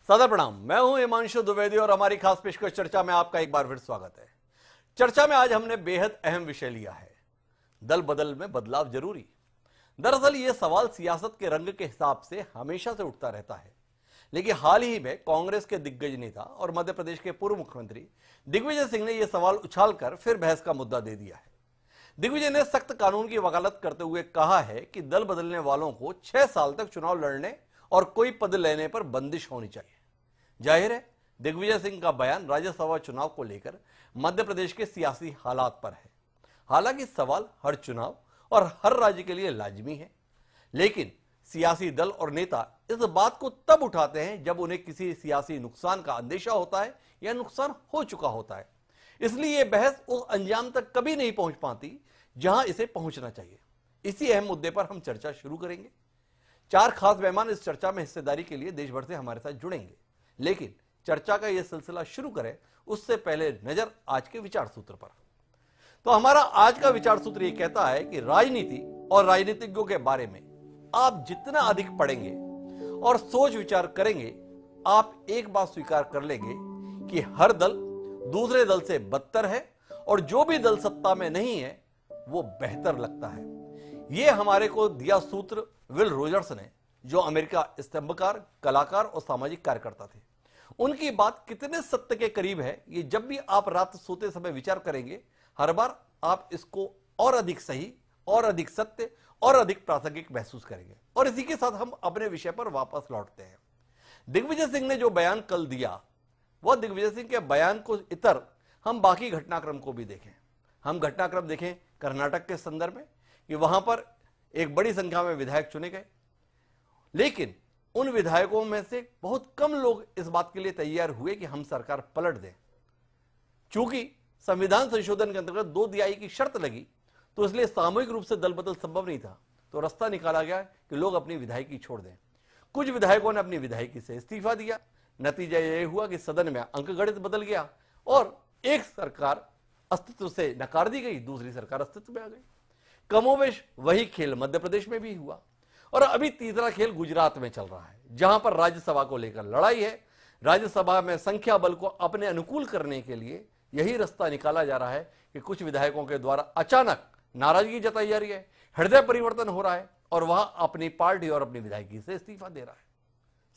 सादर प्रणाम। मैं हूं हिमांशु द्विवेदी और हमारी खास पेशकश चर्चा में आपका एक बार फिर स्वागत है। चर्चा में आज हमने बेहद अहम विषय लिया है, दल बदल में बदलाव जरूरी। दरअसल यह सवाल सियासत के रंग के हिसाब से हमेशा से उठता रहता है, लेकिन हाल ही में कांग्रेस के दिग्गज नेता और मध्य प्रदेश के पूर्व मुख्यमंत्री दिग्विजय सिंह ने यह सवाल उछालकर फिर बहस का मुद्दा दे दिया है। दिग्विजय ने सख्त कानून की वकालत करते हुए कहा है कि दल बदलने वालों को 6 साल तक चुनाव लड़ने और कोई पद लेने पर बंदिश होनी चाहिए। जाहिर है, दिग्विजय सिंह का बयान राज्यसभा चुनाव को लेकर मध्य प्रदेश के सियासी हालात पर है। हालांकि सवाल हर चुनाव और हर राज्य के लिए लाजमी है, लेकिन सियासी दल और नेता इस बात को तब उठाते हैं जब उन्हें किसी सियासी नुकसान का अंदेशा होता है या नुकसान हो चुका होता है। इसलिए यह बहस उस अंजाम तक कभी नहीं पहुंच पाती जहां इसे पहुंचना चाहिए। इसी अहम मुद्दे पर हम चर्चा शुरू करेंगे। 4 खास मेहमान इस चर्चा में हिस्सेदारी के लिए देश भर से हमारे साथ जुड़ेंगे, लेकिन चर्चा का यह सिलसिला शुरू करें उससे पहले नजर आज के विचार सूत्र पर। तो हमारा आज का विचार सूत्र यह कहता है कि राजनीति और राजनीतिज्ञों के बारे में आप जितना अधिक पढ़ेंगे और सोच विचार करेंगे, आप एक बात स्वीकार कर लेंगे कि हर दल दूसरे दल से बदतर है और जो भी दल सत्ता में नहीं है वो बेहतर लगता है। यह हमारे को दिया सूत्र विल रोजर्स ने, जो अमेरिका स्तंभकार, कलाकार और सामाजिक कार्यकर्ता थे। उनकी बात कितने सत्य के करीब है, ये जब भी आप रात सोते समय विचार करेंगे, हर बार आप इसको और अधिक सही और अधिक सत्य और अधिक प्रासंगिक महसूस करेंगे। और इसी के साथ हम अपने विषय पर वापस लौटते हैं। दिग्विजय सिंह ने जो बयान कल दिया, वह दिग्विजय सिंह के बयान को इतर हम बाकी घटनाक्रम को भी देखें। हम घटनाक्रम देखें कर्नाटक के संदर्भ में कि वहां पर एक बड़ी संख्या में विधायक चुने गए, लेकिन उन विधायकों में से बहुत कम लोग इस बात के लिए तैयार हुए कि हम सरकार पलट दें। चूंकि संविधान संशोधन के अंतर्गत 2 तिहाई की शर्त लगी, तो इसलिए सामूहिक रूप से दल बदल संभव नहीं था। तो रास्ता निकाला गया कि लोग अपनी विधायकी छोड़ दें। कुछ विधायकों ने अपनी विधायकी से इस्तीफा दिया। नतीजा यह हुआ कि सदन में अंकगणित बदल गया और एक सरकार अस्तित्व से नकार दी गई, दूसरी सरकार अस्तित्व में आ गई। कमोवेश वही खेल मध्य प्रदेश में भी हुआ और अभी तीसरा खेल गुजरात में चल रहा है, जहां पर राज्यसभा को लेकर लड़ाई है। राज्यसभा में संख्या बल को अपने अनुकूल करने के लिए यही रास्ता निकाला जा रहा है कि कुछ विधायकों के द्वारा अचानक नाराजगी जताई जा रही है, हृदय परिवर्तन हो रहा है और वह अपनी पार्टी और अपनी विधायकी से इस्तीफा दे रहा है।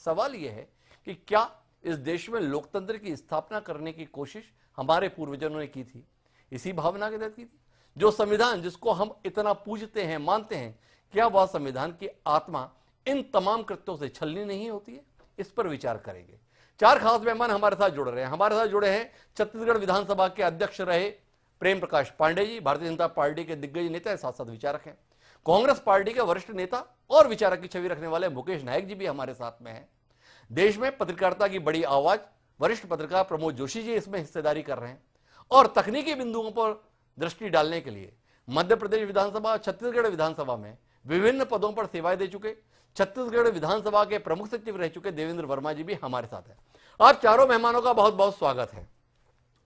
सवाल यह है कि क्या इस देश में लोकतंत्र की स्थापना करने की कोशिश हमारे पूर्वजों ने की थी, इसी भावना के तहत की थी? जो संविधान जिसको हम इतना पूजते हैं, मानते हैं, क्या वह संविधान की आत्मा इन तमाम कृत्यों से छलनी नहीं होती है? इस पर विचार करेंगे। 4 खास मेहमान हमारे साथ जुड़ रहे हैं। हमारे साथ जुड़े हैं छत्तीसगढ़ विधानसभा के अध्यक्ष रहे प्रेम प्रकाश पांडे जी, भारतीय जनता पार्टी के दिग्गज नेता हैं, साथ साथ विचारक हैं। कांग्रेस पार्टी के वरिष्ठ नेता और विचारक की छवि रखने वाले मुकेश नायक जी भी हमारे साथ में हैं। देश में पत्रकारिता की बड़ी आवाज वरिष्ठ पत्रकार प्रमोद जोशी जी इसमें हिस्सेदारी कर रहे हैं। और तकनीकी बिंदुओं पर दृष्टि डालने के लिए मध्य प्रदेश विधानसभा, छत्तीसगढ़ विधानसभा में विभिन्न पदों पर सेवाएं दे चुके छत्तीसगढ़ विधानसभा के प्रमुख सचिव रह चुके देवेंद्र वर्मा जी भी हमारे साथ हैं। आप चारों मेहमानों का बहुत बहुत स्वागत है।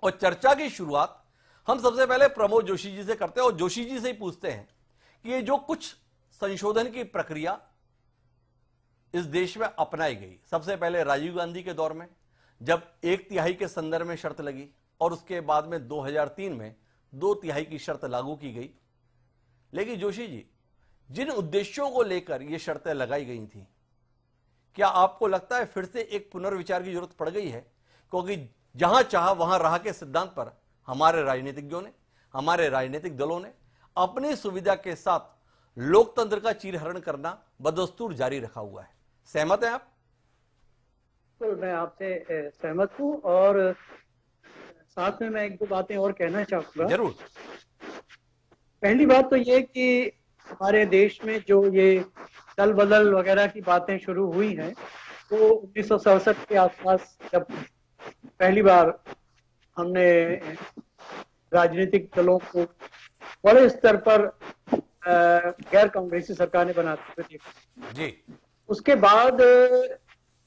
और चर्चा की शुरुआत हम सबसे पहले प्रमोद जोशी जी से करते हैं और जोशी जी से ही पूछते हैं कि ये जो कुछ संशोधन की प्रक्रिया इस देश में अपनाई गई, सबसे पहले राजीव गांधी के दौर में जब 1 तिहाई के संदर्भ में शर्त लगी और उसके बाद में 2003 में 2 तिहाई की शर्त लागू की गई। लेकिन जोशी जी, जिन उद्देश्यों को लेकर ये शर्तें लगाई गई थी, क्या आपको लगता है फिर से एक पुनर्विचार की जरूरत पड़ गई है? क्योंकि जहां चाह वहां राह के सिद्धांत पर हमारे राजनीतिज्ञों ने, हमारे राजनीतिक दलों ने अपनी सुविधा के साथ लोकतंत्र का चीरहरण करना बदस्तूर जारी रखा हुआ है। सहमत हैं आप? तो मैं आपसे सहमत हूँ और साथ में मैं 1-2 बातें और कहना चाहूंगा। जरूर। पहली बात तो ये कि हमारे देश में जो ये दल बदल वगैरह की बातें शुरू हुई हैं, वो 1967 के आसपास जब पहली बार हमने राजनीतिक दलों को बड़े स्तर पर गैर कांग्रेसी सरकार ने बनाते हुए देखा जी। उसके बाद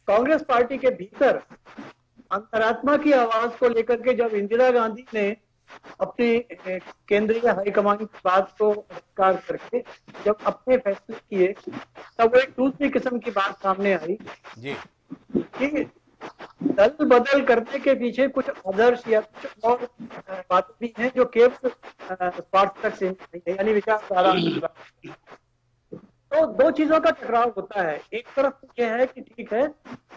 कांग्रेस पार्टी के भीतर अंतरात्मा की आवाज को लेकर के जब इंदिरा गांधी ने अपनी केंद्रीय हाईकमान की बात को स्वीकार करके जब अपने फैसले किए, तब एक दूसरी किस्म की बात सामने आई जी कि दल बदल करने के पीछे कुछ आदर्श या कुछ और बातें भी हैं जो केवल स्वार्थ तक सीमित नहीं है, यानी विचारधारा। तो दो चीजों का टकराव होता है। एक तरफ तो यह है कि ठीक है,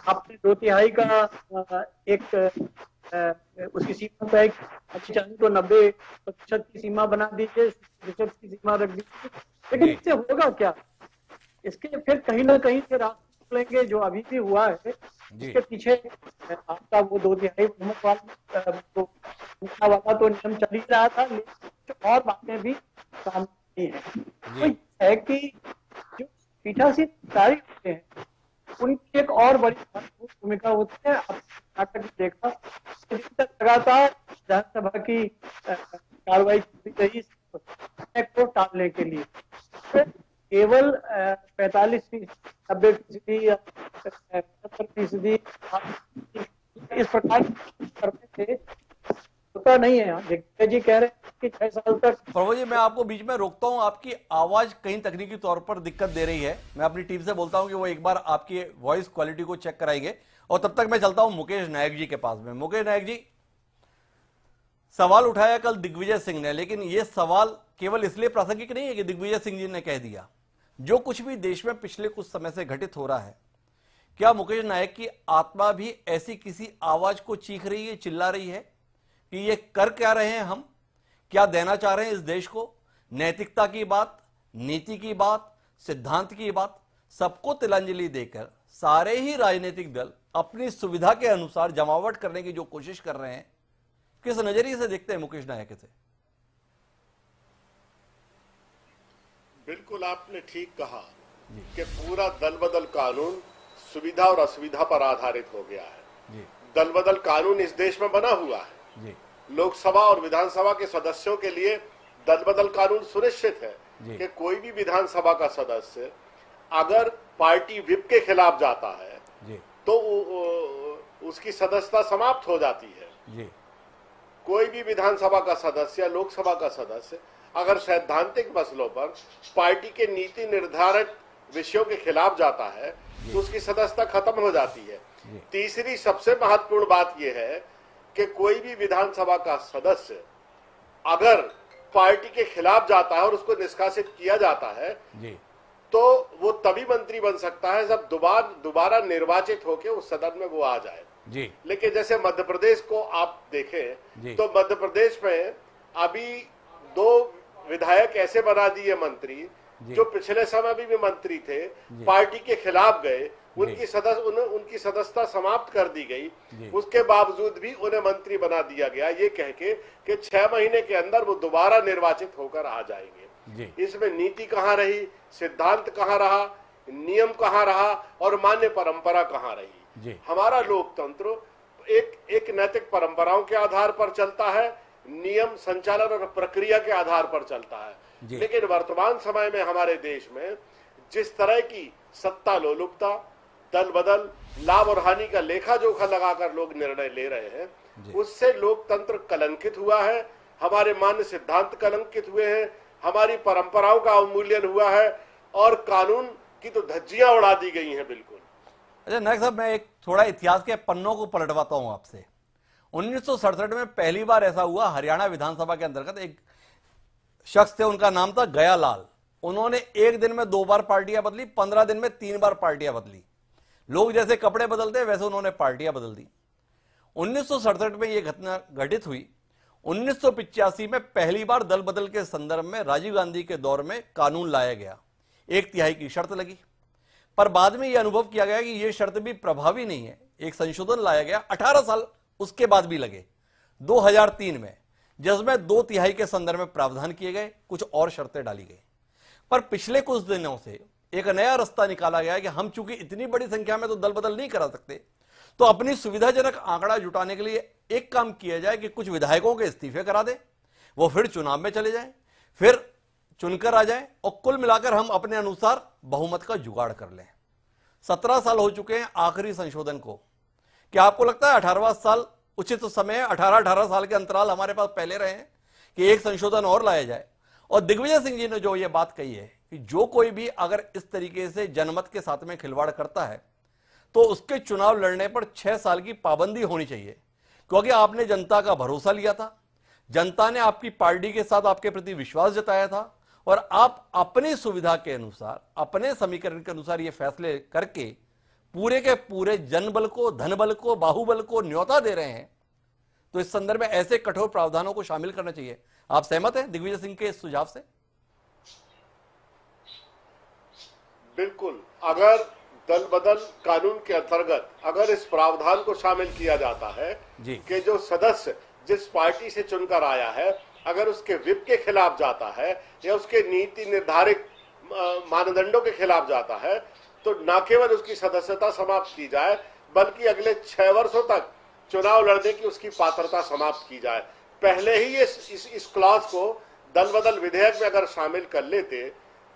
आपने 2/3 का एक उसकी सीमा तय की, तो 90% की सीमा बना दीजिए, 60% की सीमा रख दीजिए, लेकिन इससे होगा क्या? इसके फिर कहीं ना कहीं से रास्ते निकलेंगे। जो अभी भी हुआ है इसके पीछे आपका वो 2/3 बहुमत वाला तो नियम चल ही रहा था, लेकिन कुछ और बातें भी सामने है। तो है कि जो पीठासीन अधिकारी होते हैं उनकी एक और बड़ी भूमिका होती है। अब नाटक में देखा लगातार विधानसभा की कार्रवाई की रही को टालने के लिए, तो केवल 45%, 90% या 70% इस प्रकार करने से होता नहीं है। दिग्विजय जी कह रहे हैं कि 6 साल तक। प्रभु जी, मैं आपको बीच में रोकता हूं, आपकी आवाज कहीं तकनीकी तौर पर दिक्कत दे रही है। मैं अपनी टीम से बोलता हूं कि वो एक बार आपकी वॉइस क्वालिटी को चेक कराएंगे, और तब तक मैं चलता हूं मुकेश नायक जी के पास में। मुकेश नायक जी, सवाल उठाया कल दिग्विजय सिंह ने, लेकिन यह सवाल केवल इसलिए प्रासंगिक नहीं है कि दिग्विजय सिंह जी ने कह दिया। जो कुछ भी देश में पिछले कुछ समय से घटित हो रहा है, क्या मुकेश नायक की आत्मा भी ऐसी किसी आवाज को चीख रही है, चिल्ला रही है कि ये कर क्या रहे हैं, हम क्या देना चाह रहे हैं इस देश को? नैतिकता की बात, नीति की बात, सिद्धांत की बात, सबको तिलांजलि देकर सारे ही राजनीतिक दल अपनी सुविधा के अनुसार जमावट करने की जो कोशिश कर रहे हैं, किस नजरिए से देखते हैं मुकेश नायक से? बिल्कुल आपने ठीक कहा कि पूरा दल बदल कानून सुविधा और असुविधा पर आधारित हो गया है। दल बदल कानून इस देश में बना हुआ है। लोकसभा और विधानसभा के सदस्यों के लिए दल बदल कानून सुनिश्चित है कि कोई भी विधानसभा का सदस्य अगर पार्टी व्हिप के खिलाफ जाता है तो उसकी सदस्यता समाप्त हो जाती है। कोई भी विधानसभा का सदस्य, लोकसभा का सदस्य अगर सैद्धांतिक मसलों पर पार्टी के नीति निर्धारित विषयों के खिलाफ जाता है तो उसकी सदस्यता खत्म हो जाती है। तीसरी सबसे महत्वपूर्ण बात यह है कि कोई भी विधानसभा का सदस्य अगर पार्टी के खिलाफ जाता है और उसको निष्कासित किया जाता है तो वो तभी मंत्री बन सकता है जब दोबारा निर्वाचित होकर उस सदन में वो आ जाए। लेकिन जैसे मध्य प्रदेश को आप देखें तो मध्य प्रदेश में अभी 2 विधायक ऐसे बना दिए मंत्री जो पिछले समय भी मंत्री थे, पार्टी के खिलाफ गए, उनकी सदस्यता समाप्त कर दी गई, उसके बावजूद भी उन्हें मंत्री बना दिया गया ये कह के कि 6 महीने के अंदर वो दोबारा निर्वाचित होकर आ जाएंगे। इसमें नीति कहाँ रही, सिद्धांत कहाँ रहा, नियम कहाँ रहा और मान्य परंपरा कहाँ रही? हमारा लोकतंत्र एक नैतिक परंपराओं के आधार पर चलता है, नियम, संचालन और प्रक्रिया के आधार पर चलता है। लेकिन वर्तमान समय में हमारे देश में जिस तरह की सत्ता लोलुपता, दल बदल, लाभ और हानि का लेखा जोखा लगाकर लोग निर्णय ले रहे हैं, उससे लोकतंत्र कलंकित हुआ है, हमारे मान्य सिद्धांत कलंकित हुए हैं, हमारी परंपराओं का अवमूल्यन हुआ है और कानून की तो धज्जियां उड़ा दी गई हैं। बिल्कुल। अच्छा नायक साहब, मैं एक थोड़ा इतिहास के पन्नों को पलटवाता हूं आपसे। 1967 में पहली बार ऐसा हुआ, हरियाणा विधानसभा के अंतर्गत एक शख्स थे, उनका नाम था गयालाल। उन्होंने एक दिन में 2 बार पार्टियां बदली, 15 दिन में 3 बार पार्टियां बदली। लोग जैसे कपड़े बदलते वैसे उन्होंने पार्टियां बदल दी। 1967 में यह घटना घटित हुई। 1985 में पहली बार दल बदल के संदर्भ में राजीव गांधी के दौर में कानून लाया गया, 1/3 की शर्त लगी, पर बाद में यह अनुभव किया गया कि यह शर्त भी प्रभावी नहीं है। एक संशोधन लाया गया, 18 साल उसके बाद भी लगे 2003 में, जिसमें 2/3 के संदर्भ में प्रावधान किए गए, कुछ और शर्तें डाली गई। पर पिछले कुछ दिनों से एक नया रास्ता निकाला गया कि हम चूंकि इतनी बड़ी संख्या में तो दल बदल नहीं करा सकते, तो अपनी सुविधाजनक आंकड़ा जुटाने के लिए एक काम किया जाए कि कुछ विधायकों के इस्तीफे करा दे, वो फिर चुनाव में चले जाएं, फिर चुनकर आ जाएं और कुल मिलाकर हम अपने अनुसार बहुमत का जुगाड़ कर लें। 17 साल हो चुके हैं आखिरी संशोधन को। क्या आपको लगता है 18वां साल उचित समय है? 18 साल के अंतराल हमारे पास पहले रहे हैं कि एक संशोधन और लाया जाए। और दिग्विजय सिंह जी ने जो ये बात कही है कि जो कोई भी अगर इस तरीके से जनमत के साथ में खिलवाड़ करता है तो उसके चुनाव लड़ने पर 6 साल की पाबंदी होनी चाहिए, क्योंकि आपने जनता का भरोसा लिया था, जनता ने आपकी पार्टी के साथ आपके प्रति विश्वास जताया था, और आप अपनी सुविधा के अनुसार, अपने समीकरण के अनुसार ये फैसले करके पूरे के पूरे जनबल को, धनबल को, बाहुबल को न्योता दे रहे हैं। तो इस संदर्भ में ऐसे कठोर प्रावधानों को शामिल करना चाहिए। आप सहमत हैं दिग्विजय सिंह के इस सुझाव से? बिल्कुल। अगर दल बदल कानून के अंतर्गत अगर इस प्रावधान को शामिल किया जाता है कि जो सदस्य जिस पार्टी से चुनकर आया है, अगर उसके विप के खिलाफ जाता है या उसके नीति निर्धारित मानदंडों के खिलाफ जाता है, तो न केवल उसकी सदस्यता समाप्त की जाए, बल्कि अगले 6 वर्षों तक चुनाव लड़ने की उसकी पात्रता समाप्त की जाए। पहले ही इस क्लॉज को दल बदल विधेयक में अगर शामिल कर लेते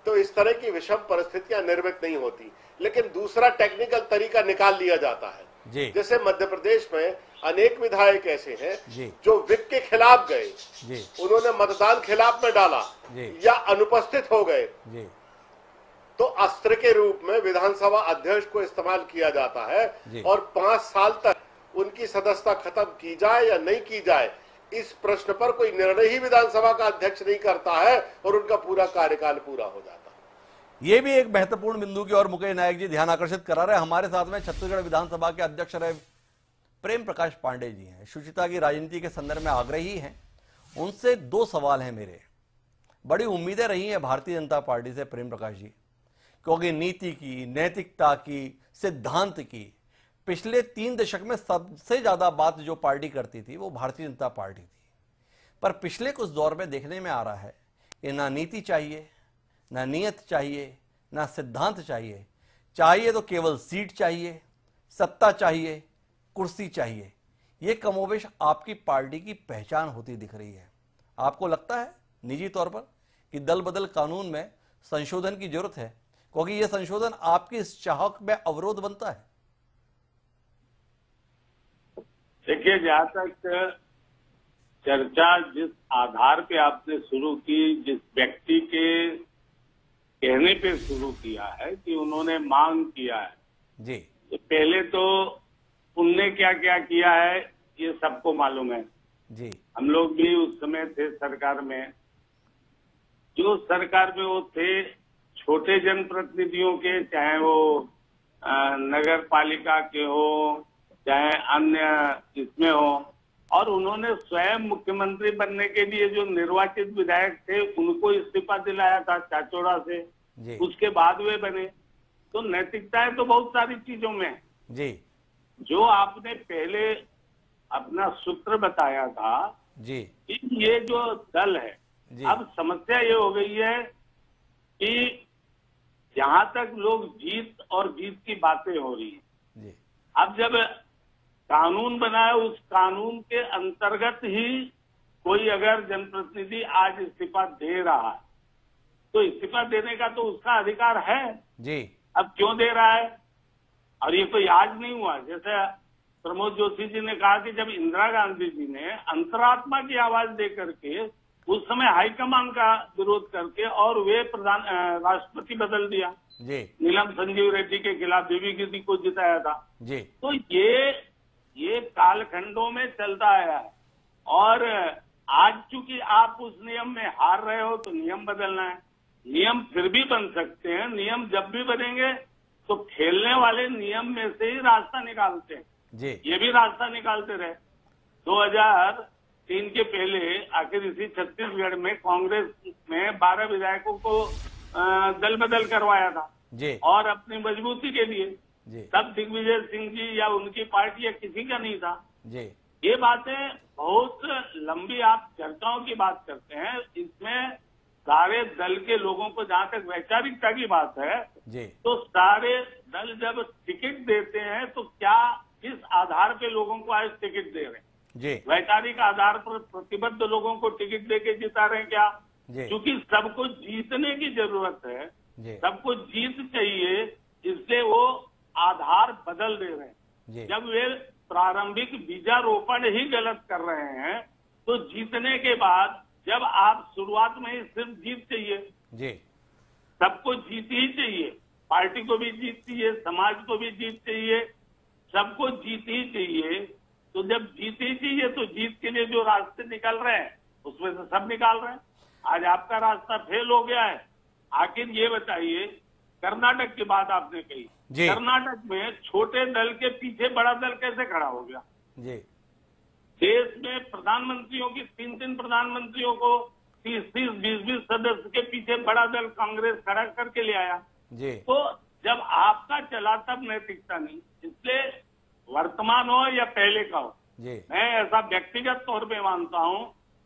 तो इस तरह की विषम परिस्थितियां निर्मित नहीं होती। लेकिन दूसरा टेक्निकल तरीका निकाल लिया जाता है। जैसे मध्य प्रदेश में अनेक विधायक ऐसे हैं जो विप के खिलाफ गए, उन्होंने मतदान खिलाफ में डाला या अनुपस्थित हो गए, तो अस्त्र के रूप में विधानसभा अध्यक्ष को इस्तेमाल किया जाता है और 5 साल तक उनकी सदस्यता खत्म की जाए या नहीं की जाए, इस प्रश्न पर कोई निर्णय ही विधानसभा का अध्यक्ष नहीं करता है और उनका पूरा कार्यकाल पूरा हो जाता है। यह भी एक महत्वपूर्ण बिंदु की और मुकेश नायक जी ध्यान आकर्षित करा रहे हैं। हमारे साथ में छत्तीसगढ़ विधानसभा के अध्यक्ष रहे प्रेम प्रकाश पांडे जी हैं, शुचिता की राजनीति के संदर्भ में आग्रही हैं। उनसे 2 सवाल हैं मेरे। बड़ी उम्मीदें रही हैं भारतीय जनता पार्टी से प्रेम प्रकाश जी, क्योंकि नीति की, नैतिकता की, सिद्धांत की पिछले 3 दशक में सबसे ज्यादा बात जो पार्टी करती थी वो भारतीय जनता पार्टी थी। पर पिछले कुछ दौर में देखने में आ रहा है कि ना नीति चाहिए, ना नियत चाहिए, ना सिद्धांत चाहिए, चाहिए तो केवल सीट चाहिए, सत्ता चाहिए, कुर्सी चाहिए। ये कमोबेश आपकी पार्टी की पहचान होती दिख रही है। आपको लगता है निजी तौर पर कि दल बदल कानून में संशोधन की जरूरत है, क्योंकि यह संशोधन आपकी इस चाहक में अवरोध बनता है? देखिए, जहां तक चर्चा जिस आधार पे आपने शुरू की, जिस व्यक्ति के कहने पे शुरू किया है कि उन्होंने मांग किया है जी, पहले तो उनने क्या क्या किया है ये सबको मालूम है जी। हम लोग भी उस समय थे सरकार में। जो सरकार में वो थे छोटे जनप्रतिनिधियों के, चाहे वो नगर पालिका के हो, चाहे अन्य इसमें हो, और उन्होंने स्वयं मुख्यमंत्री बनने के लिए जो निर्वाचित विधायक थे उनको इस्तीफा दिलाया था चाचौड़ा से, उसके बाद वे बने। तो नैतिकताएं तो बहुत सारी चीजों में है जी। जो आपने पहले अपना सूत्र बताया था जी कि ये जो दल है, अब समस्या ये हो गई है कि जहां तक लोग जीत और जीत की बातें हो रही है जी। अब जब कानून बना है उस कानून के अंतर्गत ही कोई अगर जनप्रतिनिधि आज इस्तीफा दे रहा है तो इस्तीफा देने का तो उसका अधिकार है जी। अब क्यों दे रहा है? और ये कोई आज नहीं हुआ। जैसे प्रमोद जोशी जी ने कहा कि जब इंदिरा गांधी जी ने अंतरात्मा की आवाज दे करके उस समय हाईकमान का विरोध करके और वे राष्ट्रपति बदल दिया जी, नीलम संजीव रेड्डी के खिलाफ बीबी गिरी को जिताया था जी। तो ये कालखंडों में चलता आया है। और आज चूंकि आप उस नियम में हार रहे हो तो नियम बदलना है। नियम फिर भी बन सकते हैं। नियम जब भी बनेंगे तो खेलने वाले नियम में से ही रास्ता निकालते हैं जी। ये भी रास्ता निकालते रहे। 2003 के पहले आखिर इसी छत्तीसगढ़ में कांग्रेस में 12 विधायकों को दल बदल करवाया था जी, और अपनी मजबूती के लिए जी। तब दिग्विजय सिंह जी या उनकी पार्टी या किसी का नहीं था जी। ये बातें बहुत लंबी आप चर्चाओं की बात करते हैं। इसमें सारे दल के लोगों को, जहां तक वैचारिकता की बात है जी, तो सारे दल जब टिकट देते हैं तो क्या किस आधार पे लोगों को आज टिकट दे रहे हैं? जी। वैचारिक आधार पर प्रतिबद्ध लोगों को टिकट देके जिता रहे हैं क्या? क्योंकि सबको जीतने की जरूरत है, सबको जीत चाहिए, इसलिए वो आधार बदल दे रहे हैं। जब वे प्रारंभिक बीजारोपण ही गलत कर रहे हैं तो जीतने के बाद जब आप शुरुआत में ही सिर्फ जीत चाहिए, जी, सबको जीत ही चाहिए, पार्टी को भी जीत चाहिए, समाज को भी जीत चाहिए, सबको जीत ही चाहिए। तो जब जीत ही चाहिए तो जीत के लिए जो रास्ते निकल रहे हैं उसमें से सब निकाल रहे हैं। आज आपका रास्ता फेल हो गया है। आखिर ये बताइए, कर्नाटक की बात आपने कही, कर्नाटक में छोटे दल के पीछे बड़ा दल कैसे खड़ा हो गया? जी। देश में प्रधानमंत्रियों की 3-3 प्रधानमंत्रियों को 30-30, 20-20 सदस्य के पीछे बड़ा दल कांग्रेस खड़ा करके ले आया जी। तो जब आपका चला तब नैतिकता नहीं। इसलिए वर्तमान हो या पहले का हो, मैं ऐसा व्यक्तिगत तौर पे मानता हूं,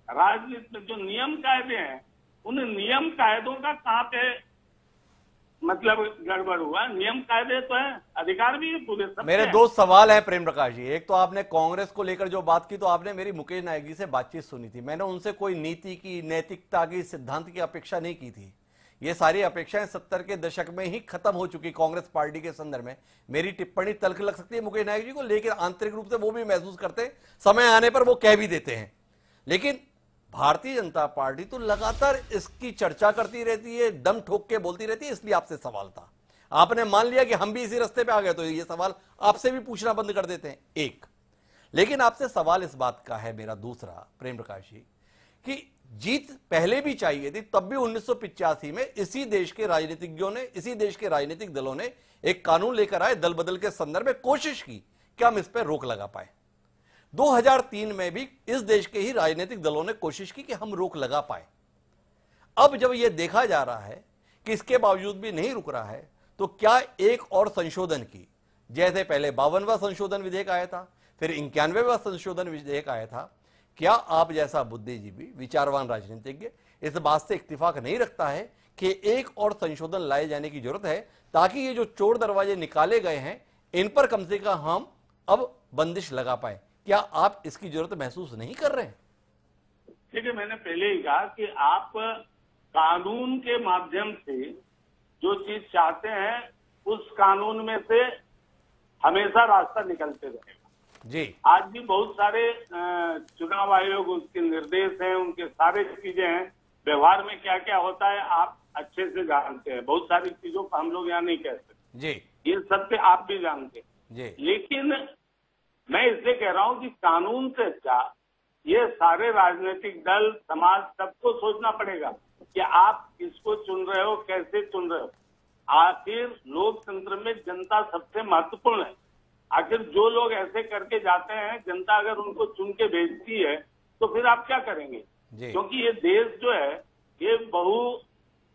राजनीति में जो नियम कायदे हैं उन नियम कायदों का कहां पे मतलब गड़बड़ हुआ? नियम कायदे तो है, अधिकार भी है पूरे सब। मेरे दो सवाल है प्रेम प्रकाश जी। एक तो आपने कांग्रेस को लेकर जो बात की, तो आपने मेरी मुकेश नायक जी से बातचीत सुनी थी। मैंने उनसे कोई नीति की, नैतिकता की, सिद्धांत की अपेक्षा नहीं की थी। ये सारी अपेक्षाएं 70 के दशक में ही खत्म हो चुकी कांग्रेस पार्टी के संदर्भ में। मेरी टिप्पणी तल्ख लग सकती है मुकेश नायक जी को, लेकिन आंतरिक रूप से वो भी महसूस करते, समय आने पर वो कह भी देते हैं। लेकिन भारतीय जनता पार्टी तो लगातार इसकी चर्चा करती रहती है, दम ठोक के बोलती रहती है। इसलिए आपसे सवाल था, आपने मान लिया कि हम भी इसी रास्ते पे आ गए, तो ये सवाल आपसे भी पूछना बंद कर देते हैं। एक, लेकिन आपसे सवाल इस बात का है मेरा दूसरा प्रेम प्रकाश जी, कि जीत पहले भी चाहिए थी, तब भी 1985 में इसी देश के राजनीतिज्ञों ने, इसी देश के राजनीतिक दलों ने एक कानून लेकर आए, दल बदल के संदर्भ में कोशिश की कि हम इस पर रोक लगा पाए। 2003 में भी इस देश के ही राजनीतिक दलों ने कोशिश की कि हम रोक लगा पाए। अब जब यह देखा जा रहा है कि इसके बावजूद भी नहीं रुक रहा है, तो क्या एक और संशोधन की, जैसे पहले 52वां संशोधन विधेयक आया था, फिर 91वां संशोधन विधेयक आया था, क्या आप जैसा बुद्धिजीवी, विचारवान राजनीतिज्ञ इस बात से इत्तेफाक नहीं रखता है कि एक और संशोधन लाए जाने की जरूरत है, ताकि ये जो चोर दरवाजे निकाले गए हैं इन पर कम से कम हम अब बंदिश लगा पाए? क्या आप इसकी जरूरत महसूस नहीं कर रहे हैं? देखिए, मैंने पहले ही कहा कि आप कानून के माध्यम से जो चीज चाहते हैं उस कानून में से हमेशा रास्ता निकलते रहेगा जी। आज भी बहुत सारे चुनाव आयोग, उसके निर्देश हैं, उनके सारे चीजें हैं, व्यवहार में क्या क्या होता है आप अच्छे से जानते हैं। बहुत सारी चीजों को हम लोग यहाँ नहीं कह सकते जी, ये सत्य आप भी जानते हैं जी। लेकिन मैं इसलिए कह रहा हूं कि कानून से अच्छा ये सारे राजनीतिक दल, समाज, सबको सोचना पड़ेगा कि आप किसको चुन रहे हो, कैसे चुन रहे हो। आखिर लोकतंत्र में जनता सबसे महत्वपूर्ण है। आखिर जो लोग ऐसे करके जाते हैं, जनता अगर उनको चुन के भेजती है तो फिर आप क्या करेंगे? क्योंकि ये देश जो है ये बहु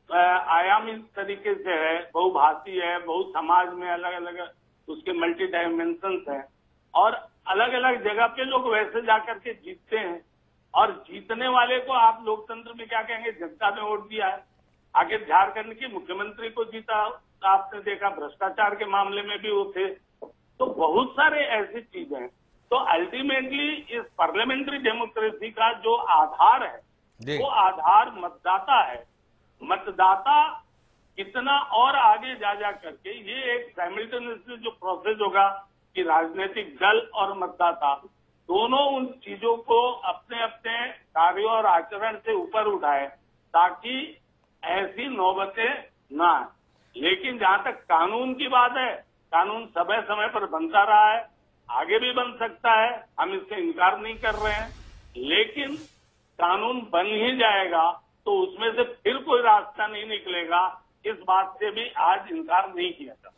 आयामी तरीके से है, बहुभाषी है, बहु समाज में अलग अलग उसके मल्टी डायमेंशंस हैं और अलग अलग जगह पे लोग वैसे जाकर के जीतते हैं। और जीतने वाले को आप लोकतंत्र में क्या कहेंगे? जनता ने वोट दिया है। आखिर झारखंड के मुख्यमंत्री को जीता, आपने देखा भ्रष्टाचार के मामले में भी वो थे। तो बहुत सारे ऐसी चीजें हैं। तो अल्टीमेटली इस पार्लियामेंट्री डेमोक्रेसी का जो आधार है वो आधार मतदाता है। मतदाता कितना और आगे जा करके ये एक साइमल्टेनियसली जो प्रोसेस होगा कि राजनीतिक दल और मतदाता दोनों उन चीजों को अपने अपने कार्यों और आचरण से ऊपर उठाए ताकि ऐसी नौबतें ना आए। लेकिन जहां तक कानून की बात है, कानून समय समय पर बनता रहा है, आगे भी बन सकता है, हम इससे इनकार नहीं कर रहे हैं। लेकिन कानून बन ही जाएगा तो उसमें से फिर कोई रास्ता नहीं निकलेगा, इस बात से भी आज इनकार नहीं किया जा।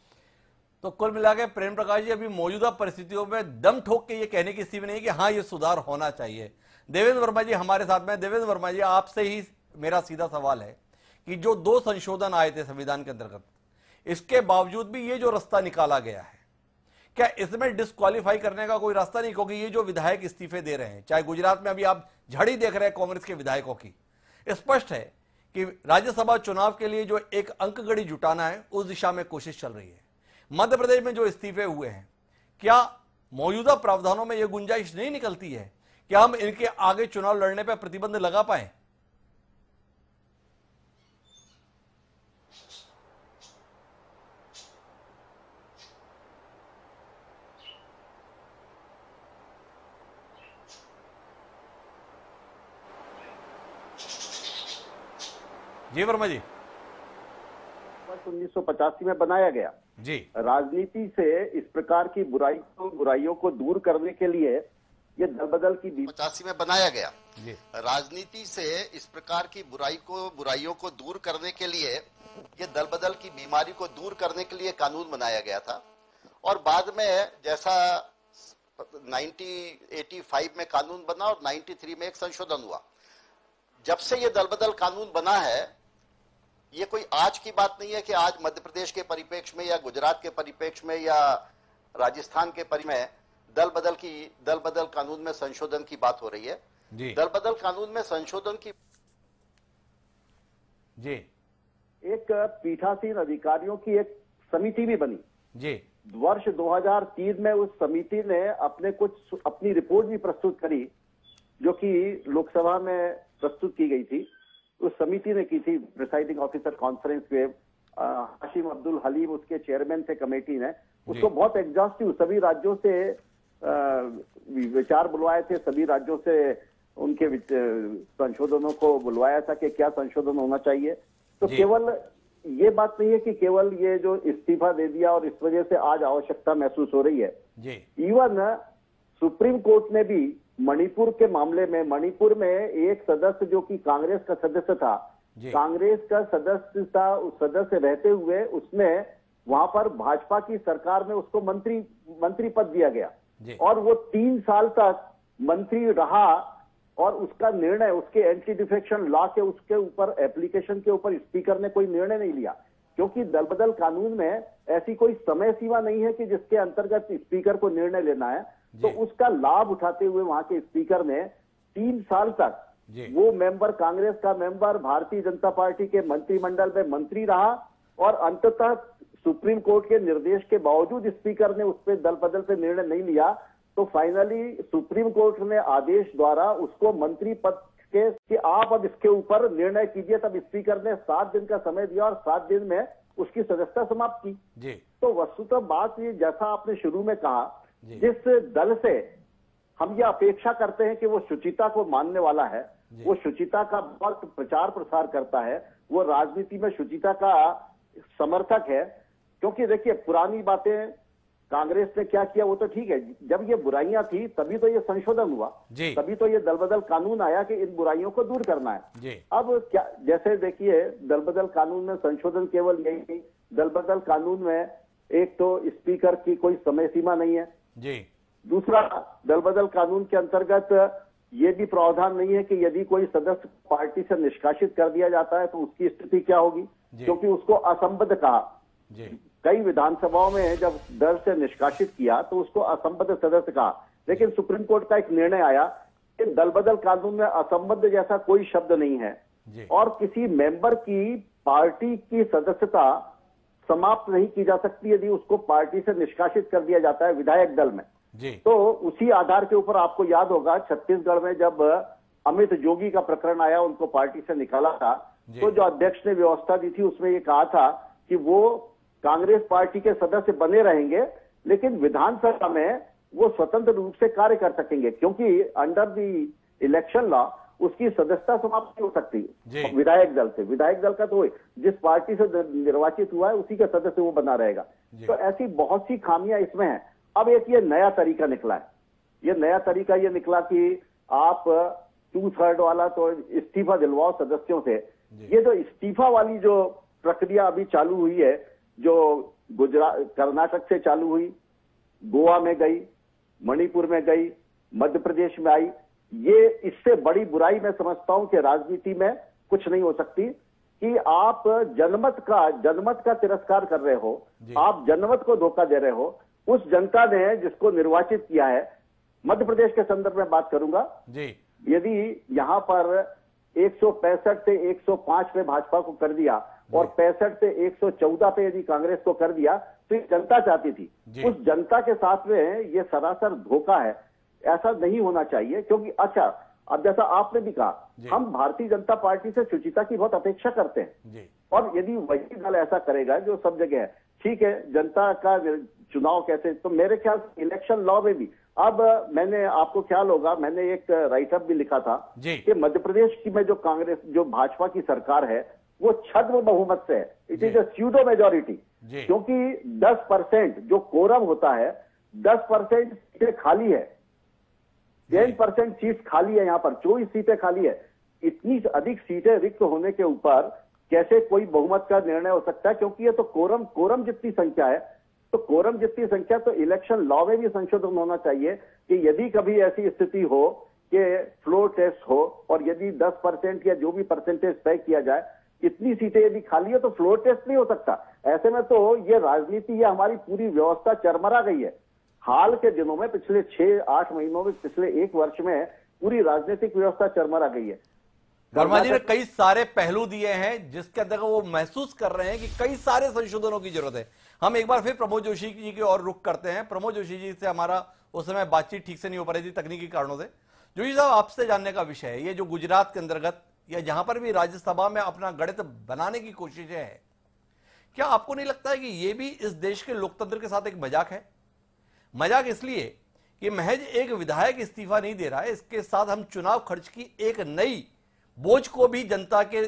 तो कुल मिलाकर प्रेम प्रकाश जी, अभी मौजूदा परिस्थितियों में दम ठोक के ये कहने की स्थिति नहीं कि हाँ ये सुधार होना चाहिए। देवेंद्र वर्मा जी हमारे साथ में। देवेंद्र वर्मा जी, आपसे ही मेरा सीधा सवाल है कि जो 2 संशोधन आए थे संविधान के अंतर्गत, इसके बावजूद भी ये जो रास्ता निकाला गया है, क्या इसमें डिस्क्वालीफाई करने का कोई रास्ता नहीं? क्योंकि ये जो विधायक इस्तीफे दे रहे हैं, चाहे गुजरात में अभी आप झड़ी देख रहे हैं कांग्रेस के विधायकों की, स्पष्ट है कि राज्यसभा चुनाव के लिए जो एक अंकगढ़ी जुटाना है उस दिशा में कोशिश चल रही है। मध्य प्रदेश में जो इस्तीफे हुए हैं, क्या मौजूदा प्रावधानों में यह गुंजाइश नहीं निकलती है कि हम इनके आगे चुनाव लड़ने पर प्रतिबंध लगा पाए? जी वर्मा जी। 1985 में बनाया गया। जी। राजनीति से इस प्रकार की बुराइयों को दूर करने के लिए ये दल बदल की 85 में बनाया गया। जी। राजनीति से इस प्रकार की बुराइयों को दूर करने के लिए ये दल बदल की बीमारी को दूर करने के लिए कानून बनाया गया था। और बाद में जैसा 1985 में कानून बना और 93 में एक संशोधन हुआ। जब से ये दल बदल कानून बना है, ये कोई आज की बात नहीं है कि आज मध्य प्रदेश के परिप्रेक्ष्य में या गुजरात के परिप्रेक्ष्य में या राजस्थान के परिप्रेक्ष्य में दल बदल कानून में संशोधन की बात हो रही है। जी। दल बदल कानून में संशोधन की जी। एक पीठासीन अधिकारियों की एक समिति भी बनी। जी। वर्ष 2003 में उस समिति ने अपनी रिपोर्ट भी प्रस्तुत करी, जो कि लोकसभा में प्रस्तुत की गई थी। उस समिति ने की थी प्रिसाइडिंग ऑफिसर कॉन्फ्रेंस में। हाशिम अब्दुल हलीम उसके चेयरमैन थे कमेटी ने। उसको बहुत एग्जॉस्टिव सभी राज्यों से विचार बुलवाए थे, सभी राज्यों से उनके संशोधनों को बुलवाया था कि क्या संशोधन होना चाहिए। तो केवल ये बात नहीं है कि केवल ये जो इस्तीफा दे दिया और इस वजह से आज आवश्यकता महसूस हो रही है। इवन सुप्रीम कोर्ट ने भी मणिपुर के मामले में, मणिपुर में एक सदस्य जो कि कांग्रेस का सदस्य था, कांग्रेस का सदस्य रहते हुए उसने वहां पर भाजपा की सरकार में उसको मंत्री पद दिया गया और वो 3 साल तक मंत्री रहा और उसका निर्णय, उसके एंटी डिफेक्शन लॉ के उसके ऊपर एप्लीकेशन के ऊपर स्पीकर ने कोई निर्णय नहीं लिया, क्योंकि दल बदल कानून में ऐसी कोई समय सीमा नहीं है कि जिसके अंतर्गत स्पीकर को निर्णय लेना है। तो उसका लाभ उठाते हुए वहां के स्पीकर ने 3 साल तक वो मेंबर, कांग्रेस का मेंबर, भारतीय जनता पार्टी के मंत्रिमंडल में मंत्री रहा और अंततः सुप्रीम कोर्ट के निर्देश के बावजूद स्पीकर ने उस पर दल बदल पे निर्णय नहीं लिया। तो फाइनली सुप्रीम कोर्ट ने आदेश द्वारा उसको मंत्री पद के कि आप अब इसके ऊपर निर्णय कीजिए। तब स्पीकर ने 7 दिन का समय दिया और 7 दिन में उसकी सदस्यता समाप्त की। तो वस्तुतः बात ये, जैसा आपने शुरू में कहा, जिस दल से हम ये अपेक्षा करते हैं कि वो शुचिता को मानने वाला है, वो शुचिता का बहुत प्रचार प्रसार करता है, वो राजनीति में शुचिता का समर्थक है। क्योंकि देखिए, पुरानी बातें कांग्रेस ने क्या किया वो तो ठीक है, जब ये बुराइयां थी तभी तो ये संशोधन हुआ, तभी तो ये दल बदल कानून आया कि इन बुराइयों को दूर करना है। अब क्या, जैसे देखिए, दल बदल कानून में संशोधन केवल यही नहीं, दल बदल कानून में एक तो स्पीकर की कोई समय सीमा नहीं है। दूसरा, दल बदल कानून के अंतर्गत ये भी प्रावधान नहीं है कि यदि कोई सदस्य पार्टी से निष्कासित कर दिया जाता है तो उसकी स्थिति क्या होगी, क्योंकि उसको असंबद्ध कहा। कई विधानसभाओं में जब दल से निष्कासित किया तो उसको असंबद्ध सदस्य कहा, लेकिन सुप्रीम कोर्ट का एक निर्णय आया कि दल बदल कानून में असंबद्ध जैसा कोई शब्द नहीं है और किसी मेंबर की पार्टी की सदस्यता समाप्त नहीं की जा सकती यदि उसको पार्टी से निष्कासित कर दिया जाता है विधायक दल में। तो उसी आधार के ऊपर आपको याद होगा छत्तीसगढ़ में जब अमित जोगी का प्रकरण आया, उनको पार्टी से निकाला था, तो जो अध्यक्ष ने व्यवस्था दी थी उसमें ये कहा था कि वो कांग्रेस पार्टी के सदस्य बने रहेंगे लेकिन विधानसभा में वो स्वतंत्र रूप से कार्य कर सकेंगे, क्योंकि अंडर द इलेक्शन लॉ उसकी सदस्यता समाप्त नहीं हो सकती विधायक दल से। विधायक दल का तो जिस पार्टी से निर्वाचित हुआ है उसी का सदस्य वो बना रहेगा। तो ऐसी बहुत सी खामियां इसमें हैं। अब एक ये नया तरीका निकला है, ये नया तरीका ये निकला कि आप 2/3 वाला तो इस्तीफा दिलवाओ सदस्यों से। ये जो इस्तीफा वाली जो प्रक्रिया अभी चालू हुई है, जो गुजरात, कर्नाटक से चालू हुई, गोवा में गई, मणिपुर में गई, मध्य प्रदेश में आई, ये इससे बड़ी बुराई मैं समझता हूं कि राजनीति में कुछ नहीं हो सकती कि आप जनमत का तिरस्कार कर रहे हो, आप जनमत को धोखा दे रहे हो। उस जनता ने जिसको निर्वाचित किया है, मध्य प्रदेश के संदर्भ में बात करूंगा, यदि यहां पर 165 से 105 पे भाजपा को कर दिया और 65 से 114 पे यदि कांग्रेस को कर दिया तो ये जनता चाहती थी। उस जनता के साथ में ये सरासर धोखा है, ऐसा नहीं होना चाहिए। क्योंकि अच्छा, अब जैसा आपने भी कहा, हम भारतीय जनता पार्टी से शुचिता की बहुत अपेक्षा करते हैं और यदि वही दल ऐसा करेगा जो सब जगह है, ठीक है, जनता का चुनाव कैसे, तो मेरे ख्याल से इलेक्शन लॉ में भी, अब मैंने, आपको ख्याल होगा, मैंने एक राइटअप भी लिखा था कि मध्य प्रदेश की में जो कांग्रेस, जो भाजपा की सरकार है, वो छद्म बहुमत से है, it is a pseudo majority, क्योंकि 10% जो कोरम होता है, 10% सीटें खाली है, 10% सीट खाली है, यहां पर 24 सीटें खाली है। इतनी अधिक सीटें रिक्त होने के ऊपर कैसे कोई बहुमत का निर्णय हो सकता है? क्योंकि ये तो कोरम जितनी संख्या है, तो कोरम जितनी संख्या, तो इलेक्शन लॉ में भी संशोधन होना चाहिए कि यदि कभी ऐसी स्थिति हो कि फ्लोर टेस्ट हो और यदि 10% या जो भी परसेंटेज तय किया जाए, इतनी सीटें यदि खाली है तो फ्लोर टेस्ट नहीं हो सकता। ऐसे में तो ये राजनीति, ये हमारी पूरी व्यवस्था चरमरा गई है। हाल के दिनों में, पिछले 6-8 महीनों में, पिछले 1 वर्ष में पूरी राजनीतिक व्यवस्था चरमरा गई है। वर्मा जी ने कई सारे पहलू दिए हैं जिसके अंदर वो महसूस कर रहे हैं कि कई सारे संशोधनों की जरूरत है। हम एक बार फिर प्रमोद जोशी जी की ओर रुख करते हैं। प्रमोद जोशी जी से हमारा उस समय बातचीत ठीक से नहीं हो पा रही थी तकनीकी कारणों से। जोशी साहब, आपसे जानने का विषय है, ये जो गुजरात के अंतर्गत या जहां पर भी राज्यसभा में अपना गणित बनाने की कोशिशें हैं, क्या आपको नहीं लगता है कि ये भी इस देश के लोकतंत्र के साथ एक मजाक है? मजाक इसलिए कि महज एक विधायक इस्तीफा नहीं दे रहा है, इसके साथ हम चुनाव खर्च की एक नई बोझ को भी जनता के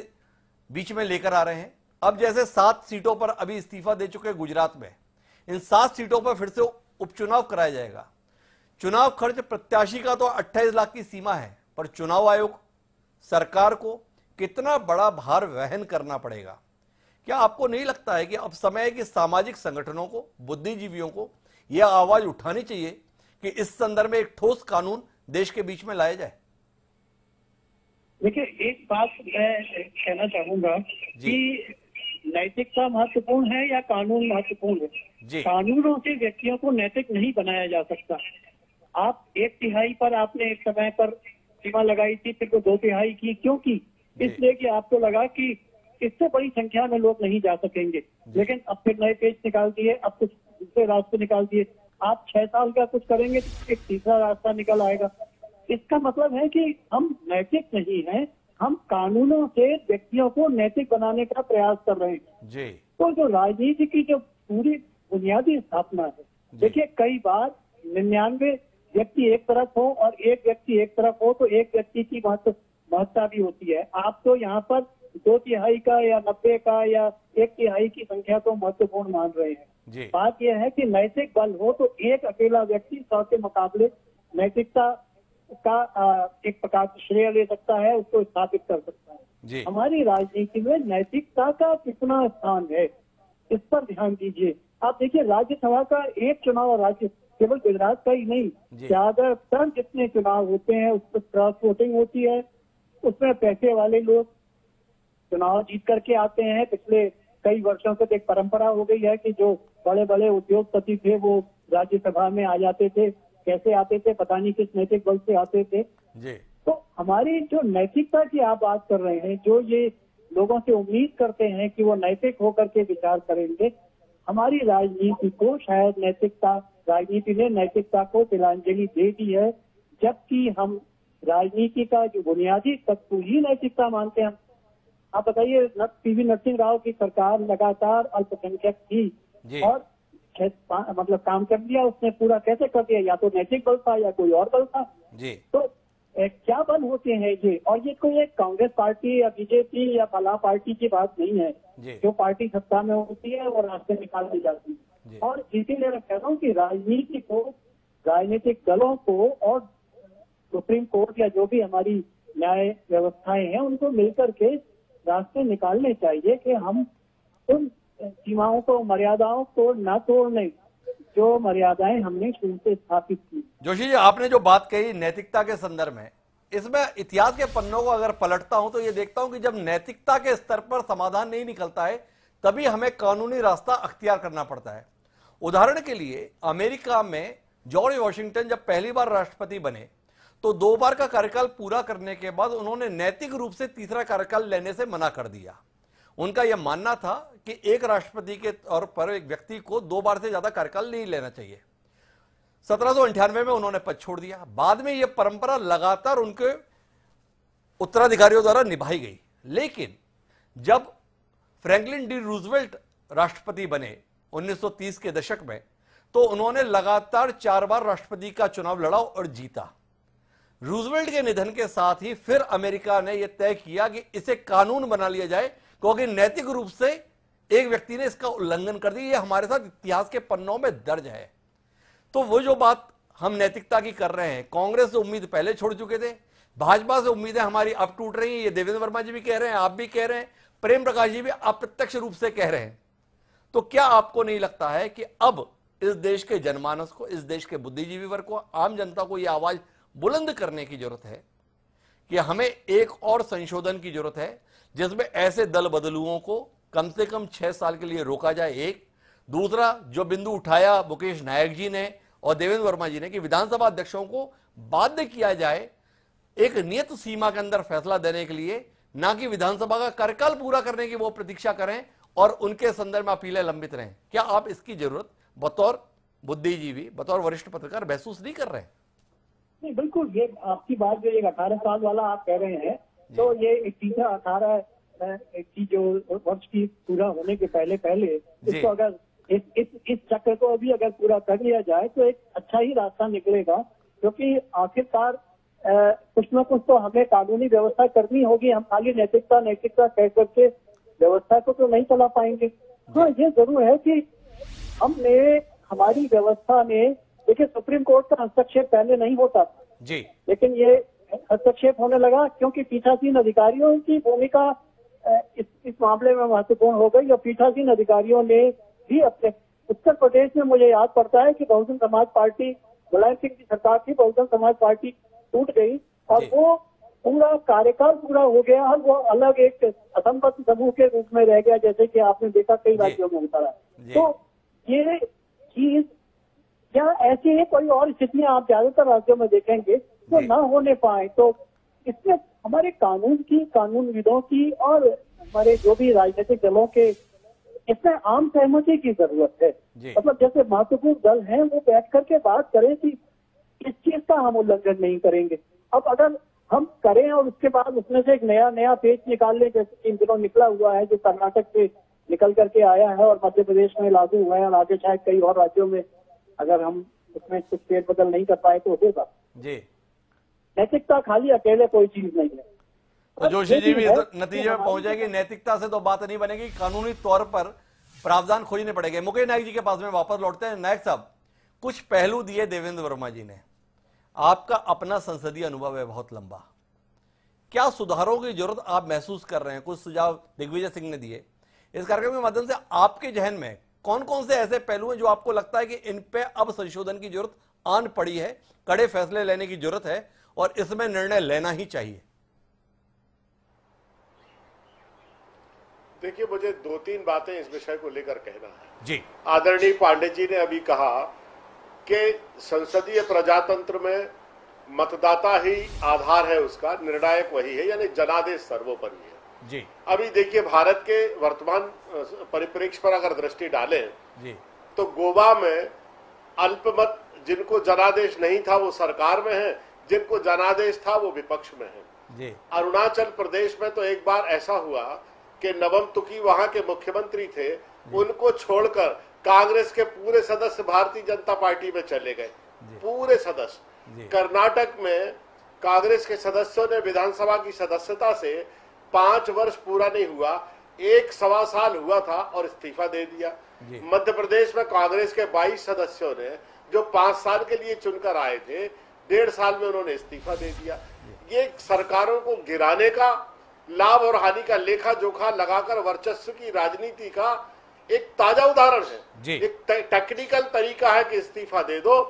बीच में लेकर आ रहे हैं। अब जैसे 7 सीटों पर अभी इस्तीफा दे चुके गुजरात में, इन 7 सीटों पर फिर से उपचुनाव कराया जाएगा। चुनाव खर्च प्रत्याशी का तो 28 लाख की सीमा है, पर चुनाव आयोग, सरकार को कितना बड़ा भार वहन करना पड़ेगा? क्या आपको नहीं लगता है कि अब समय है कि सामाजिक संगठनों को, बुद्धिजीवियों को यह आवाज उठानी चाहिए कि इस संदर्भ में एक ठोस कानून देश के बीच में लाया जाए? देखिए, एक बात मैं कहना चाहूंगा कि नैतिकता महत्वपूर्ण है या कानून महत्वपूर्ण है? कानूनों से व्यक्तियों को नैतिक नहीं बनाया जा सकता। आप 1/3 पर आपने एक समय पर सीमा लगाई थी, फिर वो 2/3 की, क्योंकि इसलिए कि आपको लगा कि इससे बड़ी संख्या में लोग नहीं जा सकेंगे। लेकिन अब फिर नए पेज निकाल दिए, अब कुछ दूसरे रास्ते निकाल दिए। आप 6 साल का कुछ करेंगे तो एक तीसरा रास्ता निकल आएगा। इसका मतलब है कि हम नैतिक नहीं हैं, हम कानूनों से व्यक्तियों को नैतिक बनाने का प्रयास कर रहे हैं। तो जो राजनीति की जो पूरी बुनियादी स्थापना है, देखिए कई बार 99 व्यक्ति एक तरफ हो और एक व्यक्ति एक तरफ हो तो एक व्यक्ति की महत्ता भी होती है। आप तो यहाँ पर 2/3 का या 90 का या 1/3 की संख्या तो महत्वपूर्ण मान रहे हैं। बात यह है कि नैतिक बल हो तो एक अकेला व्यक्ति 100 के मुकाबले नैतिकता का एक प्रकार से श्रेय ले सकता है, उसको स्थापित कर सकता है। हमारी राजनीति में नैतिकता का कितना स्थान है, इस पर ध्यान दीजिए। आप देखिए, राज्यसभा का एक चुनाव, राज्य केवल गुजरात का ही नहीं, ज्यादातर जितने चुनाव होते हैं उस पर क्रॉस वोटिंग होती है। उसमें पैसे वाले लोग चुनाव जीत करके आते हैं। पिछले कई वर्षों से एक परंपरा हो गई है कि जो बड़े बड़े उद्योगपति थे वो राज्यसभा में आ जाते थे। कैसे आते थे पता नहीं, किस नैतिक बल से आते थे। तो हमारी जो नैतिकता की आप बात कर रहे हैं, जो ये लोगों से उम्मीद करते हैं कि वो नैतिक होकर के विचार करेंगे, हमारी राजनीति को शायद राजनीति ने नैतिकता को तिलांजलि दे दी है, जबकि हम राजनीति का जो बुनियादी तत्व ही नैतिकता मानते हैं। आप बताइए, पीवी नरसिंह राव की सरकार लगातार अल्पसंख्यक थी और मतलब काम कर दिया उसने पूरा। कैसे कर दिया? या तो नैतिक बल था या कोई और बल था। तो क्या बल होते हैं ये? और ये कोई एक कांग्रेस पार्टी या बीजेपी या फला पार्टी की बात नहीं है। जो पार्टी सत्ता में होती है वो रास्ते निकाल दी जाती है। और इसीलिए मैं कह रहा हूँ कि राजनीति को, राजनीतिक दलों को और सुप्रीम कोर्ट या जो भी हमारी न्याय व्यवस्थाएं हैं उनको मिलकर के रास्ते निकालने चाहिए कि हम उन सीमाओं को, मर्यादाओं को न तोड़ने, जो मर्यादाएं हमने शुरू से स्थापित की। जोशी जी, आपने जो बात कही नैतिकता के संदर्भ में, इसमें इतिहास के पन्नों को अगर पलटता हूं तो ये देखता हूं कि जब नैतिकता के स्तर पर समाधान नहीं निकलता है तभी हमें कानूनी रास्ता अख्तियार करना पड़ता है। उदाहरण के लिए अमेरिका में जॉर्ज वॉशिंगटन जब पहली बार राष्ट्रपति बने तो 2 बार का कार्यकाल पूरा करने के बाद उन्होंने नैतिक रूप से तीसरा कार्यकाल लेने से मना कर दिया। उनका यह मानना था कि एक राष्ट्रपति के तौर पर एक व्यक्ति को 2 बार से ज्यादा कार्यकाल नहीं लेना चाहिए। 1798 में उन्होंने पद छोड़ दिया। बाद में यह परंपरा लगातार उनके उत्तराधिकारियों द्वारा निभाई गई। लेकिन जब फ्रैंकलिन डी रूजवेल्ट राष्ट्रपति बने 1930 के दशक में, तो उन्होंने लगातार 4 बार राष्ट्रपति का चुनाव लड़ा और जीता। रूजवेल्ट के निधन के साथ ही फिर अमेरिका ने यह तय किया कि इसे कानून बना लिया जाए क्योंकि नैतिक रूप से एक व्यक्ति ने इसका उल्लंघन कर दिया। ये हमारे साथ इतिहास के पन्नों में दर्ज है। तो वो जो बात हम नैतिकता की कर रहे हैं, कांग्रेस से उम्मीद पहले छोड़ चुके थे, भाजपा से उम्मीदें हमारी अब टूट रही हैं। ये देवेंद्र वर्मा जी भी कह रहे हैं, आप भी कह रहे हैं, प्रेम प्रकाश जी भी अप्रत्यक्ष रूप से कह रहे हैं। तो क्या आपको नहीं लगता है कि अब इस देश के जनमानस को, इस देश के बुद्धिजीवी वर्ग को, आम जनता को यह आवाज बुलंद करने की जरूरत है कि हमें एक और संशोधन की जरूरत है जिसमें ऐसे दल बदलुओं को कम से कम 6 साल के लिए रोका जाए। एक दूसरा जो बिंदु उठाया मुकेश नायक जी ने और देवेंद्र वर्मा जी ने कि विधानसभा अध्यक्षों को बाध्य किया जाए एक नियत सीमा के अंदर फैसला देने के लिए, ना कि विधानसभा का कार्यकाल पूरा करने की वो प्रतीक्षा करें और उनके संदर्भ में अपीलें लंबित रहें। क्या आप इसकी जरूरत बतौर बुद्धिजीवी, बतौर वरिष्ठ पत्रकार महसूस नहीं कर रहे हैं? नहीं, बिल्कुल। ये आपकी बात जो एक 18 साल वाला आप कह रहे हैं, तो ये एक सीधा 18 की जो वर्ष की पूरा होने के पहले इसको अगर इस चक्र को अभी अगर पूरा कर लिया जाए तो एक अच्छा ही रास्ता निकलेगा, क्योंकि आखिरकार कुछ न कुछ तो हमें कानूनी व्यवस्था करनी होगी। हम खाली नैतिकता कह करके व्यवस्था को तो नहीं चला पाएंगे। हाँ, ये जरूर है कि हमारी व्यवस्था में, देखिए, सुप्रीम कोर्ट का हस्तक्षेप पहले नहीं होता था जी, लेकिन ये हस्तक्षेप होने लगा क्योंकि पीठासीन अधिकारियों की भूमिका इस मामले में महत्वपूर्ण हो गई। और पीठासीन अधिकारियों ने भी अपने उत्तर प्रदेश में, मुझे याद पड़ता है कि बहुजन समाज पार्टी, मुलायम सिंह की सरकार थी, बहुजन समाज पार्टी टूट गई और वो पूरा कार्यकाल पूरा हो गया और वो अलग एक असंबद्ध समूह के रूप में रह गया, जैसे कि आपने देखा कई राज्यों में होता रहा। तो ये चीज क्या ऐसी है, कोई और स्थितियां आप ज्यादातर राज्यों में देखेंगे तो ना होने पाए, तो इसमें हमारे कानूनविदों की और हमारे जो भी राजनीतिक दलों के, इसमें आम सहमति की जरूरत है। मतलब जैसे महत्वपूर्ण दल हैं वो बैठ करके बात करें कि इस चीज का हम उल्लंघन नहीं करेंगे। अब अगर हम करें और उसके बाद उसमें से एक नया पेज निकाल लें, जैसे कि इन दिनों निकला हुआ है जो कर्नाटक से निकल करके आया है और मध्य प्रदेश में लागू हुआ है और आगे शायद कई और राज्यों में अगर हम उसमें कुछ फेरबदल नहीं कर पाए तो होगा जी। नैतिकता खाली अकेले कोई चीज नहीं है। तो जोशी जी भी नतीजे में पहुंच जाएगी, नैतिकता से तो बात नहीं बनेगी, कानूनी तौर पर प्रावधान खोजने पड़ेंगे। मुकेश नायक जी के पास में वापस लौटते हैं। नायक साहब, कुछ पहलू दिए देवेंद्र वर्मा जी ने, आपका अपना संसदीय अनुभव है बहुत लंबा, क्या सुधारों की जरूरत आप महसूस कर रहे हैं? कुछ सुझाव दिग्विजय सिंह ने दिए। इस कार्यक्रम के माध्यम से आपके जहन में कौन कौन से ऐसे पहलू हैं जो आपको लगता है कि इन पे अब संशोधन की जरूरत आन पड़ी है, कड़े फैसले लेने की जरूरत है और इसमें निर्णय लेना ही चाहिए? देखिए, मुझे 2-3 बातें इस विषय को लेकर कहना है जी। आदरणीय पांडे जी ने अभी कहा कि संसदीय प्रजातंत्र में मतदाता ही आधार है, उसका निर्णायक वही है, यानी जनादेश सर्वोपरि है जी। अभी देखिए, भारत के वर्तमान परिप्रेक्ष्य पर अगर दृष्टि डालें जी, तो गोवा में अल्पमत जिनको जनादेश नहीं था वो सरकार में है, जिनको जनादेश था वो विपक्ष में है जी। अरुणाचल प्रदेश में तो एक बार ऐसा हुआ कि नवम तुकी वहां के मुख्यमंत्री थे, उनको छोड़कर कांग्रेस के पूरे सदस्य भारतीय जनता पार्टी में चले गए, पूरे सदस्य। कर्नाटक में कांग्रेस के सदस्यों ने विधानसभा की सदस्यता से 5 वर्ष पूरा नहीं हुआ, 1-1.25 साल हुआ था और इस्तीफा दे दिया। मध्य प्रदेश में कांग्रेस के 22 सदस्यों ने जो 5 साल के लिए चुनकर आए थे, 1.5 साल में उन्होंने इस्तीफा दे दिया। ये सरकारों को गिराने का, लाभ और हानि का लेखा जोखा लगाकर वर्चस्व की राजनीति का एक ताजा उदाहरण है। एक टेक्निकल तरीका है कि इस्तीफा दे दो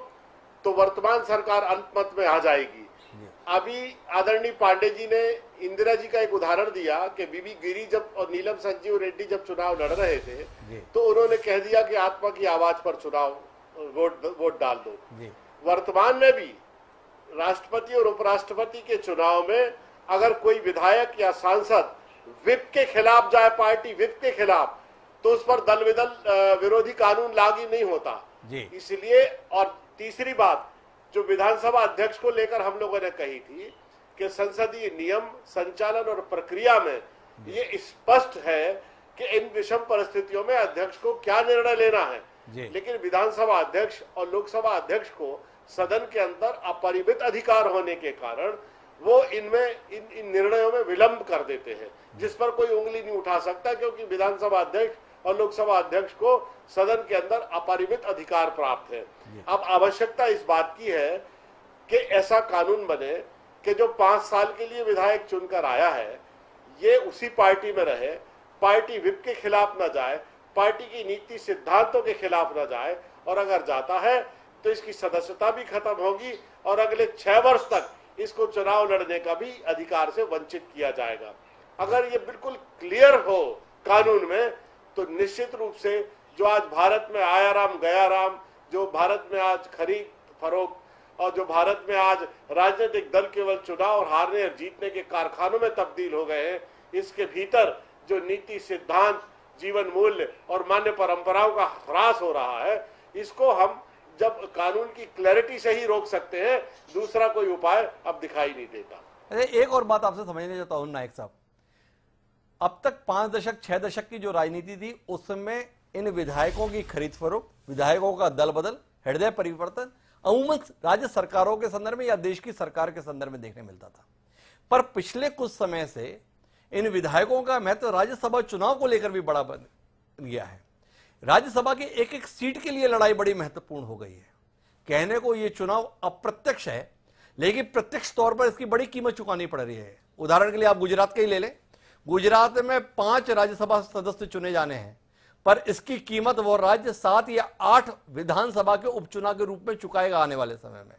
तो वर्तमान सरकार अल्पमत में आ जाएगी। अभी आदरणीय पांडे जी ने इंदिरा जी का एक उदाहरण दिया कि बीबी गिरी जब और नीलम संजीव रेड्डी जब चुनाव लड़ रहे थे तो उन्होंने कह दिया कि आत्मा की आवाज पर चुनाव वोट डाल दो। वर्तमान में भी राष्ट्रपति और उपराष्ट्रपति के चुनाव में अगर कोई विधायक या सांसद विप के खिलाफ जाए, पार्टी विप के खिलाफ, तो उस पर दल विरोधी कानून लागू नहीं होता। इसलिए, और तीसरी बात जो विधानसभा अध्यक्ष को लेकर हम लोगों ने कही थी कि संसदीय नियम, संचालन और प्रक्रिया में ये स्पष्ट है कि इन विषम परिस्थितियों में अध्यक्ष को क्या निर्णय लेना है, लेकिन विधानसभा अध्यक्ष और लोकसभा अध्यक्ष को सदन के अंदर अपरिमित अधिकार होने के कारण वो इनमें इन निर्णयों में विलंब कर देते हैं, जिस पर कोई उंगली नहीं उठा सकता, क्योंकि विधानसभा अध्यक्ष और लोकसभा अध्यक्ष को सदन के अंदर अपरिमित अधिकार प्राप्त है। अब आवश्यकता इस बात की है कि ऐसा कानून बने कि जो 5 साल के लिए विधायक चुनकर आया है ये उसी पार्टी में रहे, पार्टी विप के खिलाफ न जाए, पार्टी की नीति सिद्धांतों के खिलाफ न जाए, और अगर जाता है तो इसकी सदस्यता भी खत्म होगी और अगले 6 वर्ष तक इसको चुनाव लड़ने का भी अधिकार से वंचित किया जाएगा। अगर ये बिल्कुल क्लियर हो कानून में तो निश्चित रूप से जो आज भारत में आया राम गया राम, जो भारत में आज खरीद फरोख्त और जो भारत में आज राजनीतिक दल केवल चुनाव और हारने और जीतने के कारखानों में तब्दील हो गए हैं, इसके भीतर जो नीति सिद्धांत, जीवन मूल्य और मान्य परंपराओं का ह्रास हो रहा है, इसको हम जब कानून की क्लैरिटी से ही रोक सकते हैं, दूसरा कोई उपाय अब दिखाई नहीं देता। एक और बात आपसे समझने चाहता हूं नायक साहब, अब तक 5 दशक 6 दशक की जो राजनीति थी उसमें इन विधायकों की खरीद फरोख्त, विधायकों का दल बदल, हृदय परिवर्तन अमूमन राज्य सरकारों के संदर्भ में या देश की सरकार के संदर्भ में देखने मिलता था। पर पिछले कुछ समय से इन विधायकों का महत्व राज्यसभा चुनाव को लेकर भी बड़ा बन गया है। राज्यसभा की एक एक सीट के लिए लड़ाई बड़ी महत्वपूर्ण हो गई है। कहने को यह चुनाव अप्रत्यक्ष है, लेकिन प्रत्यक्ष तौर पर इसकी बड़ी कीमत चुकानी पड़ रही है। उदाहरण के लिए आप गुजरात के ही ले लें, गुजरात में 5 राज्यसभा सदस्य चुने जाने हैं, पर इसकी कीमत वो राज्य 7 या 8 विधानसभा के उपचुनाव के रूप में चुकाएगा आने वाले समय में।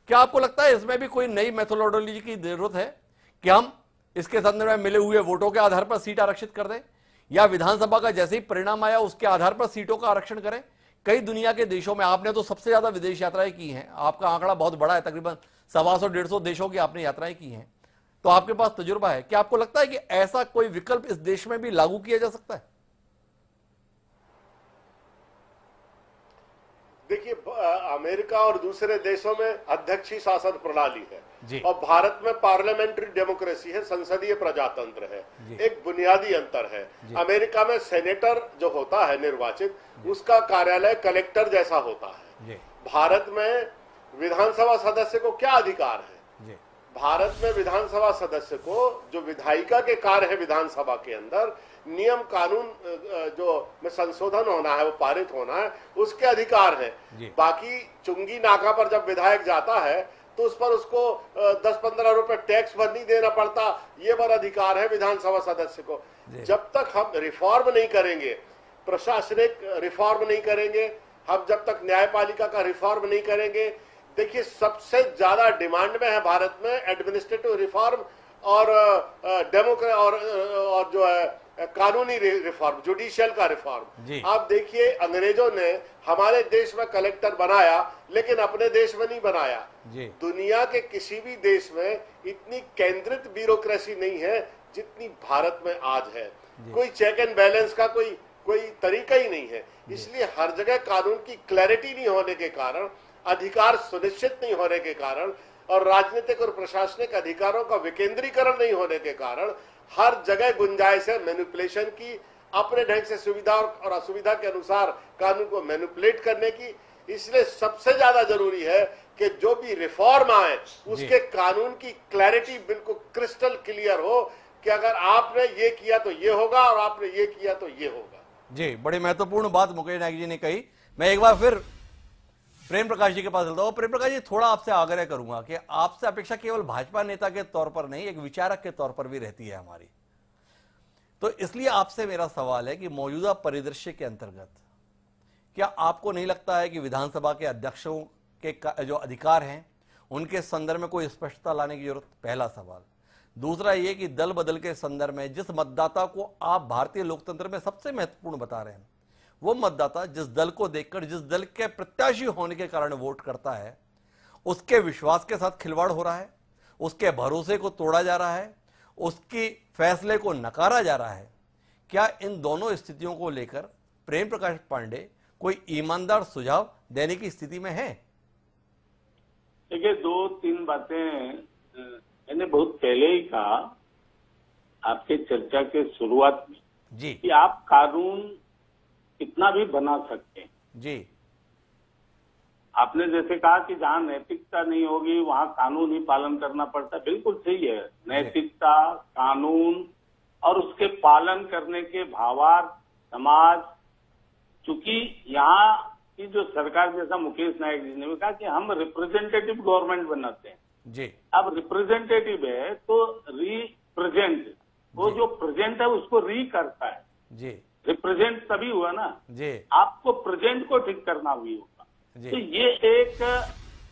क्या आपको लगता है इसमें भी कोई नई मेथोडोलॉजी की जरूरत है कि हम इसके संदर्भ में मिले हुए वोटों के आधार पर सीट आरक्षित कर दें, या विधानसभा का जैसे ही परिणाम आया उसके आधार पर सीटों का आरक्षण करें? कई दुनिया के देशों में, आपने तो सबसे ज्यादा विदेश यात्राएं की हैं, आपका आंकड़ा बहुत बड़ा है, तकरीबन 125-150 देशों की आपने यात्राएं की हैं, तो आपके पास तजुर्बा है। क्या आपको लगता है कि ऐसा कोई विकल्प इस देश में भी लागू किया जा सकता है? देखिए, अमेरिका और दूसरे देशों में अध्यक्षीय शासन प्रणाली है जी। और भारत में पार्लियामेंट्री डेमोक्रेसी है, संसदीय प्रजातंत्र है। एक बुनियादी अंतर है, अमेरिका में सेनेटर जो होता है निर्वाचित, उसका कार्यालय कलेक्टर जैसा होता है। भारत में विधानसभा सदस्य को क्या अधिकार है? भारत में विधानसभा सदस्य को जो विधायिका के कार्य है विधानसभा के अंदर, नियम कानून जो में संशोधन होना है, वो पारित होना है, उसके अधिकार है। बाकी चुंगी नाका पर जब विधायक जाता है तो उस पर उसको 10-15 रुपए टैक्स भर नहीं देना पड़ता, ये पर अधिकार है विधानसभा सदस्य को। जब तक हम रिफॉर्म नहीं करेंगे, प्रशासनिक रिफॉर्म नहीं करेंगे, हम जब तक न्यायपालिका का रिफॉर्म नहीं करेंगे, देखिए सबसे ज्यादा डिमांड में है भारत में एडमिनिस्ट्रेटिव रिफॉर्म और और जो है कानूनी रिफॉर्म, जुडिशियल का रिफॉर्म। आप देखिए, अंग्रेजों ने हमारे देश में कलेक्टर बनाया, लेकिन अपने देश में नहीं बनाया। दुनिया के किसी भी देश में इतनी केंद्रित ब्यूरोक्रेसी नहीं है जितनी भारत में आज है। कोई चेक एंड बैलेंस का कोई तरीका ही नहीं है। इसलिए हर जगह कानून की क्लैरिटी नहीं होने के कारण, अधिकार सुनिश्चित नहीं होने के कारण और राजनीतिक और प्रशासनिक अधिकारों का विकेंद्रीकरण नहीं होने के कारण हर जगह गुंजाइश है मैनिपुलेशन की, अपने ढंग से सुविधा और असुविधा के अनुसार कानून को मैनिपुलेट करने की। इसलिए सबसे ज्यादा जरूरी है कि जो भी रिफॉर्म आए उसके कानून की क्लैरिटी बिल्कुल क्रिस्टल क्लियर हो कि अगर आपने ये किया तो ये होगा और आपने ये किया तो ये होगा। जी, बड़ी महत्वपूर्ण बात मुकेश नायक जी ने कही। मैं एक बार फिर प्रेम प्रकाश जी के पास चलता हूं। प्रेम प्रकाश जी, थोड़ा आपसे आग्रह करूंगा कि आपसे अपेक्षा केवल भाजपा नेता के तौर पर नहीं, एक विचारक के तौर पर भी रहती है हमारी। तो इसलिए आपसे मेरा सवाल है कि मौजूदा परिदृश्य के अंतर्गत क्या आपको नहीं लगता है कि विधानसभा के अध्यक्षों के जो अधिकार हैं उनके संदर्भ में कोई स्पष्टता लाने की जरूरत? पहला सवाल। दूसरा ये कि दल बदल के संदर्भ में जिस मतदाता को आप भारतीय लोकतंत्र में सबसे महत्वपूर्ण बता रहे हैं, वो मतदाता जिस दल को देखकर, जिस दल के प्रत्याशी होने के कारण वोट करता है, उसके विश्वास के साथ खिलवाड़ हो रहा है, उसके भरोसे को तोड़ा जा रहा है, उसकी फैसले को नकारा जा रहा है। क्या इन दोनों स्थितियों को लेकर प्रेम प्रकाश पांडे कोई ईमानदार सुझाव देने की स्थिति में है? देखिए, 2-3 बातें मैंने बहुत पहले ही कहा आपके चर्चा के शुरुआत में जी कि आप कानून कितना भी बना सकते हैं जी। आपने जैसे कहा कि जहाँ नैतिकता नहीं होगी वहाँ कानून ही पालन करना पड़ता है, बिल्कुल सही है। नैतिकता, कानून और उसके पालन करने के भावार्थ समाज, चूंकि यहाँ की जो सरकार, जैसा मुकेश नायक जी ने भी कहा कि हम रिप्रेजेंटेटिव गवर्नमेंट बनाते हैं जी। अब रिप्रेजेंटेटिव है तो रिप्रेजेंट, वो जो प्रेजेंट है उसको री करता है जी। रिप्रेजेंट तभी हुआ ना जी। आपको प्रेजेंट को ठीक करना भी होगा जी। तो ये एक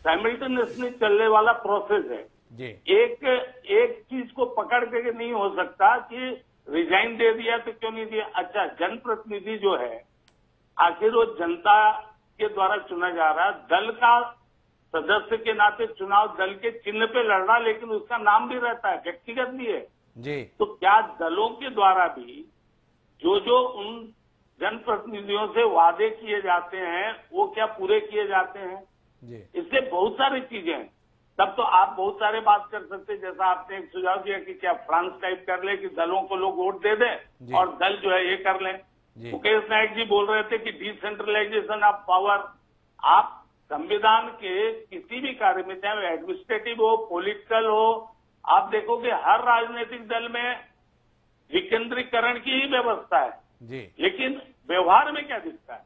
साइमल्टेनियसली चलने वाला प्रोसेस है जी। एक चीज को पकड़ के नहीं हो सकता कि रिजाइन दे दिया तो क्यों नहीं दिया। अच्छा, जनप्रतिनिधि जो है आखिर वो जनता के द्वारा चुना जा रहा है, दल का सदस्य के नाते चुनाव दल के चिन्ह पे लड़ना, लेकिन उसका नाम भी रहता है, व्यक्तिगत भी है जी। तो क्या दलों के द्वारा भी जो उन जनप्रतिनिधियों से वादे किए जाते हैं वो क्या पूरे किए जाते हैं जी। इसलिए बहुत सारी चीजें हैं। तब तो आप बहुत सारे बात कर सकते हैं, जैसा आपने एक सुझाव दिया कि क्या फ्रांस टाइप कर ले कि दलों को लोग वोट दे दें और दल जो है ये कर लें। मुकेश नायक जी बोल रहे थे कि डिसेंट्रलाइजेशन ऑफ पावर, आप संविधान के किसी भी कार्य में, चाहे वो एडमिनिस्ट्रेटिव हो, पॉलिटिकल हो, आप देखोगे हर राजनीतिक दल में विकेंद्रीकरण की ही व्यवस्था है जी। लेकिन व्यवहार में क्या दिखता है?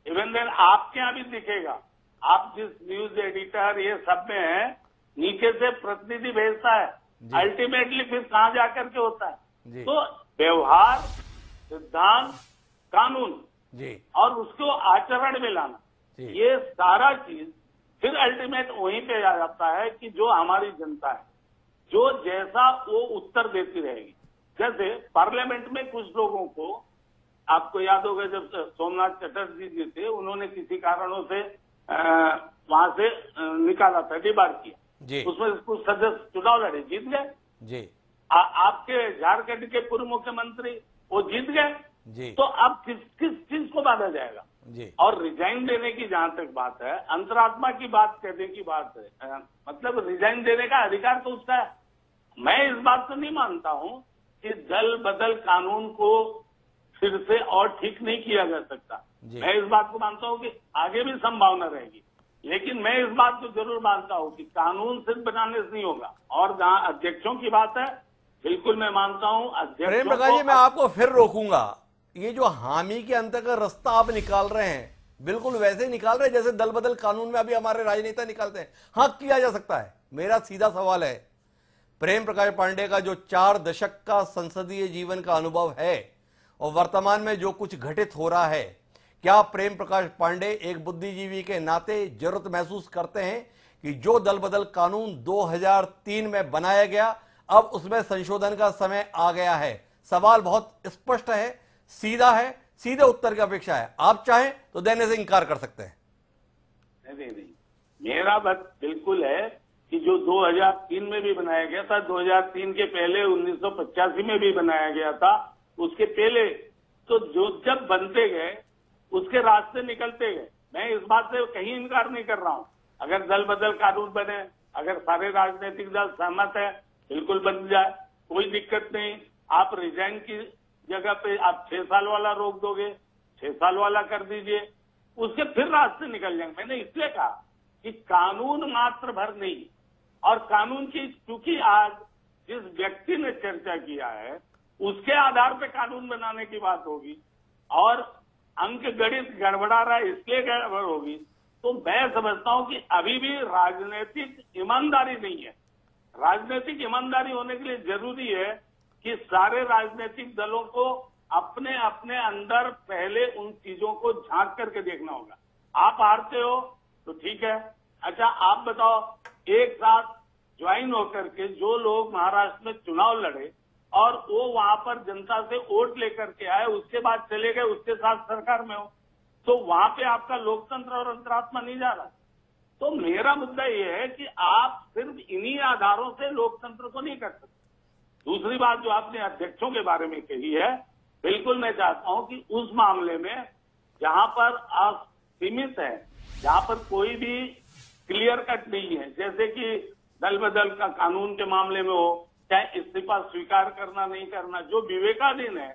इवन देन आपके यहाँ भी दिखेगा, आप जिस न्यूज एडिटर ये सब में है, नीचे से प्रतिनिधि भेजता है, अल्टीमेटली फिर कहां जाकर के होता है। तो व्यवहार, सिद्धांत, कानून जी और उसको आचरण में लाना, ये सारा चीज फिर अल्टीमेट वहीं पे आ जाता है कि जो हमारी जनता है, जो जैसा वो उत्तर देती रहेगी। जैसे पार्लियामेंट में कुछ लोगों को, आपको याद होगा जब सोमनाथ चटर्जी जी थे, उन्होंने किसी कारणों से वहां से निकाला था, डिबार किया, उसमें कुछ सदस्य चुनाव लड़े, जीत गए जी। आपके झारखंड के पूर्व मुख्यमंत्री वो जीत गए जी। तो अब किस चीज को माना जाएगा जी। और रिजाइन देने की जहां तक बात है, अंतरात्मा की बात कहने की बात है, मतलब रिजाइन देने का अधिकार तो उसका है। मैं इस बात को नहीं मानता हूं कि दल बदल कानून को फिर से और ठीक नहीं किया जा सकता। मैं इस बात को मानता हूं कि आगे भी संभावना रहेगी, लेकिन मैं इस बात को जरूर मानता हूं कि कानून सिर्फ बनाने से नहीं होगा। और जहां अध्यक्षों की बात है, बिल्कुल मैं मानता हूं अध्यक्षों प्रेम प्रकाश जी, मैं आपको फिर रोकूंगा। ये जो हामी के अंत का रास्ता आप निकाल रहे हैं, बिल्कुल वैसे निकाल रहे हैं जैसे दल बदल कानून में अभी हमारे राजनेता निकालते हैं। हाँ, किया जा सकता है। मेरा सीधा सवाल है, प्रेम प्रकाश पांडे का जो 4 दशक का संसदीय जीवन का अनुभव है और वर्तमान में जो कुछ घटित हो रहा है, क्या प्रेम प्रकाश पांडे एक बुद्धिजीवी के नाते जरूरत महसूस करते हैं कि जो दल बदल कानून 2003 में बनाया गया, अब उसमें संशोधन का समय आ गया है? सवाल बहुत स्पष्ट है, सीधा है, सीधे उत्तर की अपेक्षा है। आप चाहें तो देने से इंकार कर सकते हैं। नहीं, मेरा बात बिल्कुल है कि जो 2003 में भी बनाया गया था, 2003 के पहले 1985 में भी बनाया गया था, उसके पहले तो जो जब बनते गए उसके रास्ते निकलते गए। मैं इस बात से कहीं इनकार नहीं कर रहा हूं। अगर दल बदल कानून बने, अगर सारे राजनीतिक दल सहमत है, बिल्कुल बन जाए, कोई दिक्कत नहीं। आप रिजाइन की जगह पे आप 6 साल वाला रोक दोगे, 6 साल वाला कर दीजिए, उसके फिर रास्ते निकल जाएंगे। मैंने इसलिए कहा कि कानून मात्र भर नहीं, और कानून की चूंकि आज जिस व्यक्ति ने चर्चा किया है उसके आधार पे कानून बनाने की बात होगी और अंक गणित गड़बड़ा रहा है इसलिए गड़बड़ होगी, तो मैं समझता हूं कि अभी भी राजनीतिक ईमानदारी नहीं है। राजनीतिक ईमानदारी होने के लिए जरूरी है कि सारे राजनीतिक दलों को अपने अपने अंदर पहले उन चीजों को झांक करके देखना होगा। आप हारते हो तो ठीक है, अच्छा आप बताओ, एक साथ ज्वाइन होकर के जो लोग महाराष्ट्र में चुनाव लड़े और वो वहां पर जनता से वोट लेकर के आए, उसके बाद चले गए, उसके साथ सरकार में हो, तो वहां पे आपका लोकतंत्र और अंतरात्मा नहीं जा रहा। तो मेरा मुद्दा ये है कि आप सिर्फ इन्हीं आधारों से लोकतंत्र को नहीं कर सकते। दूसरी बात जो आपने अध्यक्षों के बारे में कही है, बिल्कुल मैं चाहता हूं कि उस मामले में जहां पर आप सीमित है, जहां पर कोई भी क्लियर कट नहीं है, जैसे कि दल बदल का कानून के मामले में हो, चाहे इस्तीफा स्वीकार करना नहीं करना, जो विवेकाधीन है,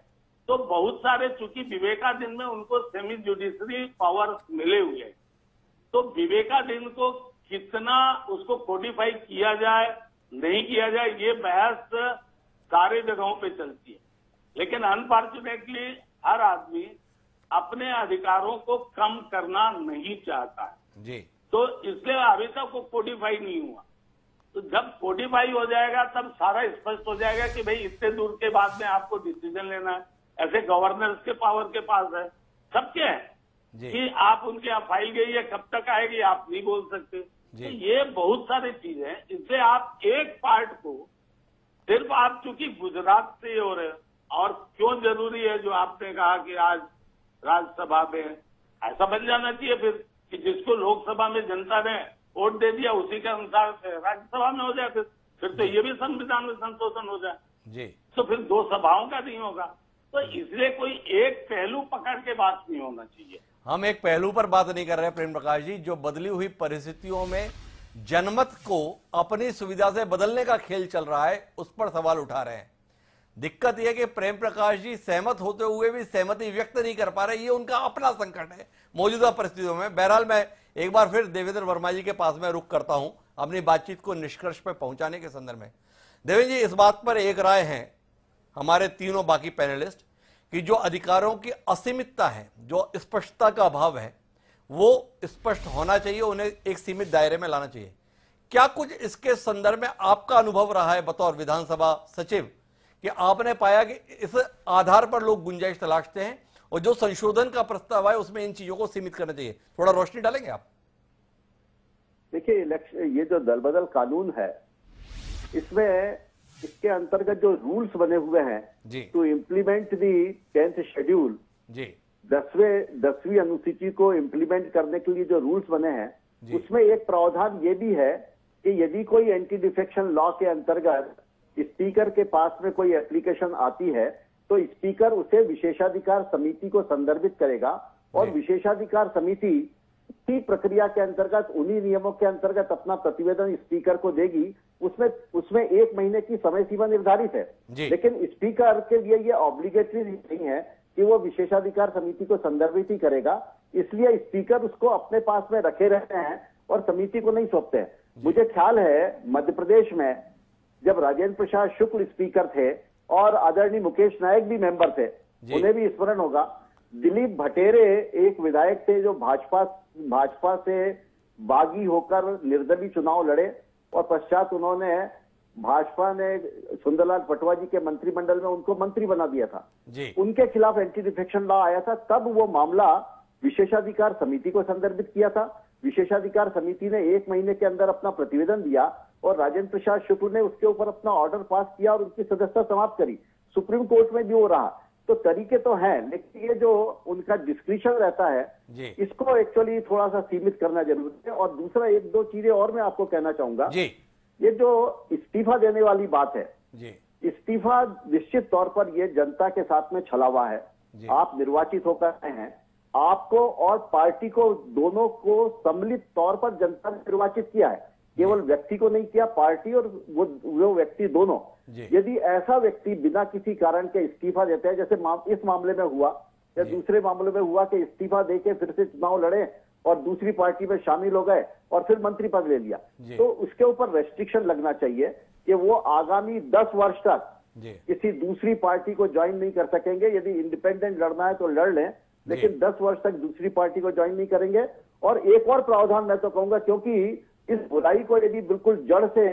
तो बहुत सारे चूंकि विवेकाधीन में उनको सेमी जुडिशरी पावर मिले हुए हैं, तो विवेकाधीन को कितना उसको कोडिफाई किया जाए नहीं किया जाए, ये बहस सारे जगहों पे चलती है। लेकिन अनफॉर्चुनेटली हर आदमी अपने अधिकारों को कम करना नहीं चाहता है जी। तो इसलिए अभी तक वो कोडिफाई नहीं हुआ। तो जब कोडिफाई हो जाएगा तब सारा स्पष्ट हो जाएगा कि भाई इतने दूर के बाद में आपको डिसीजन लेना है। ऐसे गवर्नर्स के पावर के पास है, सबके है कि आप उनके यहाँ फाइल गई है, कब तक आएगी आप नहीं बोल सकते। तो ये बहुत सारी चीजें हैं। इससे आप एक पार्ट को सिर्फ आप चूंकि गुजरात से हो रहे, और क्यों जरूरी है जो आपने कहा कि आज राज्यसभा में ऐसा बन जाना चाहिए फिर कि जिसको लोकसभा में जनता ने वोट दे दिया उसी के अनुसार राज्यसभा में हो जाए, फिर तो ये भी संविधान में संशोधन हो जाए जी। तो फिर दो सभाओं का नहीं होगा। तो इसलिए कोई एक पहलू पकड़ के बात नहीं होना चाहिए। हम एक पहलू पर बात नहीं कर रहे प्रेम प्रकाश जी, जो बदली हुई परिस्थितियों में जनमत को अपनी सुविधा से बदलने का खेल चल रहा है उस पर सवाल उठा रहे हैं। दिक्कत यह कि प्रेम प्रकाश जी सहमत होते हुए भी सहमति व्यक्त नहीं कर पा रहे, ये उनका अपना संकट है मौजूदा परिस्थितियों में। बहरहाल मैं एक बार फिर देवेंद्र वर्मा जी के पास में रुक करता हूं अपनी बातचीत को निष्कर्ष पर पहुंचाने के संदर्भ में। देवेंद्र जी, इस बात पर एक राय है हमारे तीनों बाकी पैनलिस्ट कि जो अधिकारों की असीमितता है, जो स्पष्टता का अभाव है, वो स्पष्ट होना चाहिए, उन्हें एक सीमित दायरे में लाना चाहिए। क्या कुछ इसके संदर्भ में आपका अनुभव रहा है बतौर विधानसभा सचिव कि आपने पाया कि इस आधार पर लोग गुंजाइश तलाशते हैं और जो संशोधन का प्रस्ताव है उसमें इन चीजों को सीमित करना चाहिए? थोड़ा रोशनी डालेंगे आप? देखिए, ये जो दल बदल कानून है, इसमें इसके अंतर्गत जो रूल्स बने हुए हैं to implement the 10th schedule जी, 10वीं अनुसूची को इम्प्लीमेंट करने के लिए जो रूल्स बने हैं, उसमें एक प्रावधान ये भी है कि यदि कोई एंटी डिफेक्शन लॉ के अंतर्गत स्पीकर के पास में कोई एप्लीकेशन आती है तो स्पीकर उसे विशेषाधिकार समिति को संदर्भित करेगा और विशेषाधिकार समिति इसी प्रक्रिया के अंतर्गत उन्हीं नियमों के अंतर्गत अपना प्रतिवेदन स्पीकर को देगी। उसमें 1 महीने की समय सीमा निर्धारित है, लेकिन स्पीकर के लिए ये ऑब्लिगेटरी नहीं है कि वो विशेषाधिकार समिति को संदर्भित ही करेगा, इसलिए स्पीकर उसको अपने पास में रखे रहते हैं और समिति को नहीं सौंपते हैं। मुझे ख्याल है मध्य प्रदेश में जब राजेंद्र प्रसाद शुक्ल स्पीकर थे और आदरणीय मुकेश नायक भी मेंबर थे, उन्हें भी स्मरण होगा, दिलीप भटेरे एक विधायक थे जो भाजपा से बागी होकर निर्दलीय चुनाव लड़े और पश्चात उन्होंने भाजपा ने सुंदरलाल पटवा जी के मंत्रिमंडल में उनको मंत्री बना दिया था। उनके खिलाफ एंटी डिफेक्शन लॉ आया था, तब वो मामला विशेषाधिकार समिति को संदर्भित किया था। विशेषाधिकार समिति ने 1 महीने के अंदर अपना प्रतिवेदन दिया और राजेंद्र प्रसाद शुक्ल ने उसके ऊपर अपना ऑर्डर पास किया और उनकी सदस्यता समाप्त करी। सुप्रीम कोर्ट में भी वो रहा। तो तरीके तो हैं, लेकिन ये जो उनका डिस्क्रिशन रहता है इसको एक्चुअली थोड़ा सा सीमित करना जरूरी है। और दूसरा 1-2 चीजें और मैं आपको कहना चाहूंगा, ये जो इस्तीफा देने वाली बात है, इस्तीफा निश्चित तौर पर ये जनता के साथ में छलावा है। आप निर्वाचित होकर आए हैं, आपको और पार्टी को दोनों को सम्मिलित तौर पर जनता ने निर्वाचित किया है, केवल व्यक्ति को नहीं किया, पार्टी और वो व्यक्ति दोनों। यदि ऐसा व्यक्ति बिना किसी कारण के इस्तीफा देते हैं, जैसे इस मामले में हुआ या दूसरे मामले में हुआ कि इस्तीफा देके फिर से चुनाव लड़े और दूसरी पार्टी में शामिल हो गए और फिर मंत्री पद ले लिया, तो उसके ऊपर रेस्ट्रिक्शन लगना चाहिए कि वो आगामी 10 वर्ष तक किसी दूसरी पार्टी को ज्वाइन नहीं कर सकेंगे। यदि इंडिपेंडेंट लड़ना है तो लड़ लें, लेकिन 10 वर्ष तक दूसरी पार्टी को ज्वाइन नहीं करेंगे। और एक और प्रावधान मैं तो कहूंगा, क्योंकि इस बुराई को यदि बिल्कुल जड़ से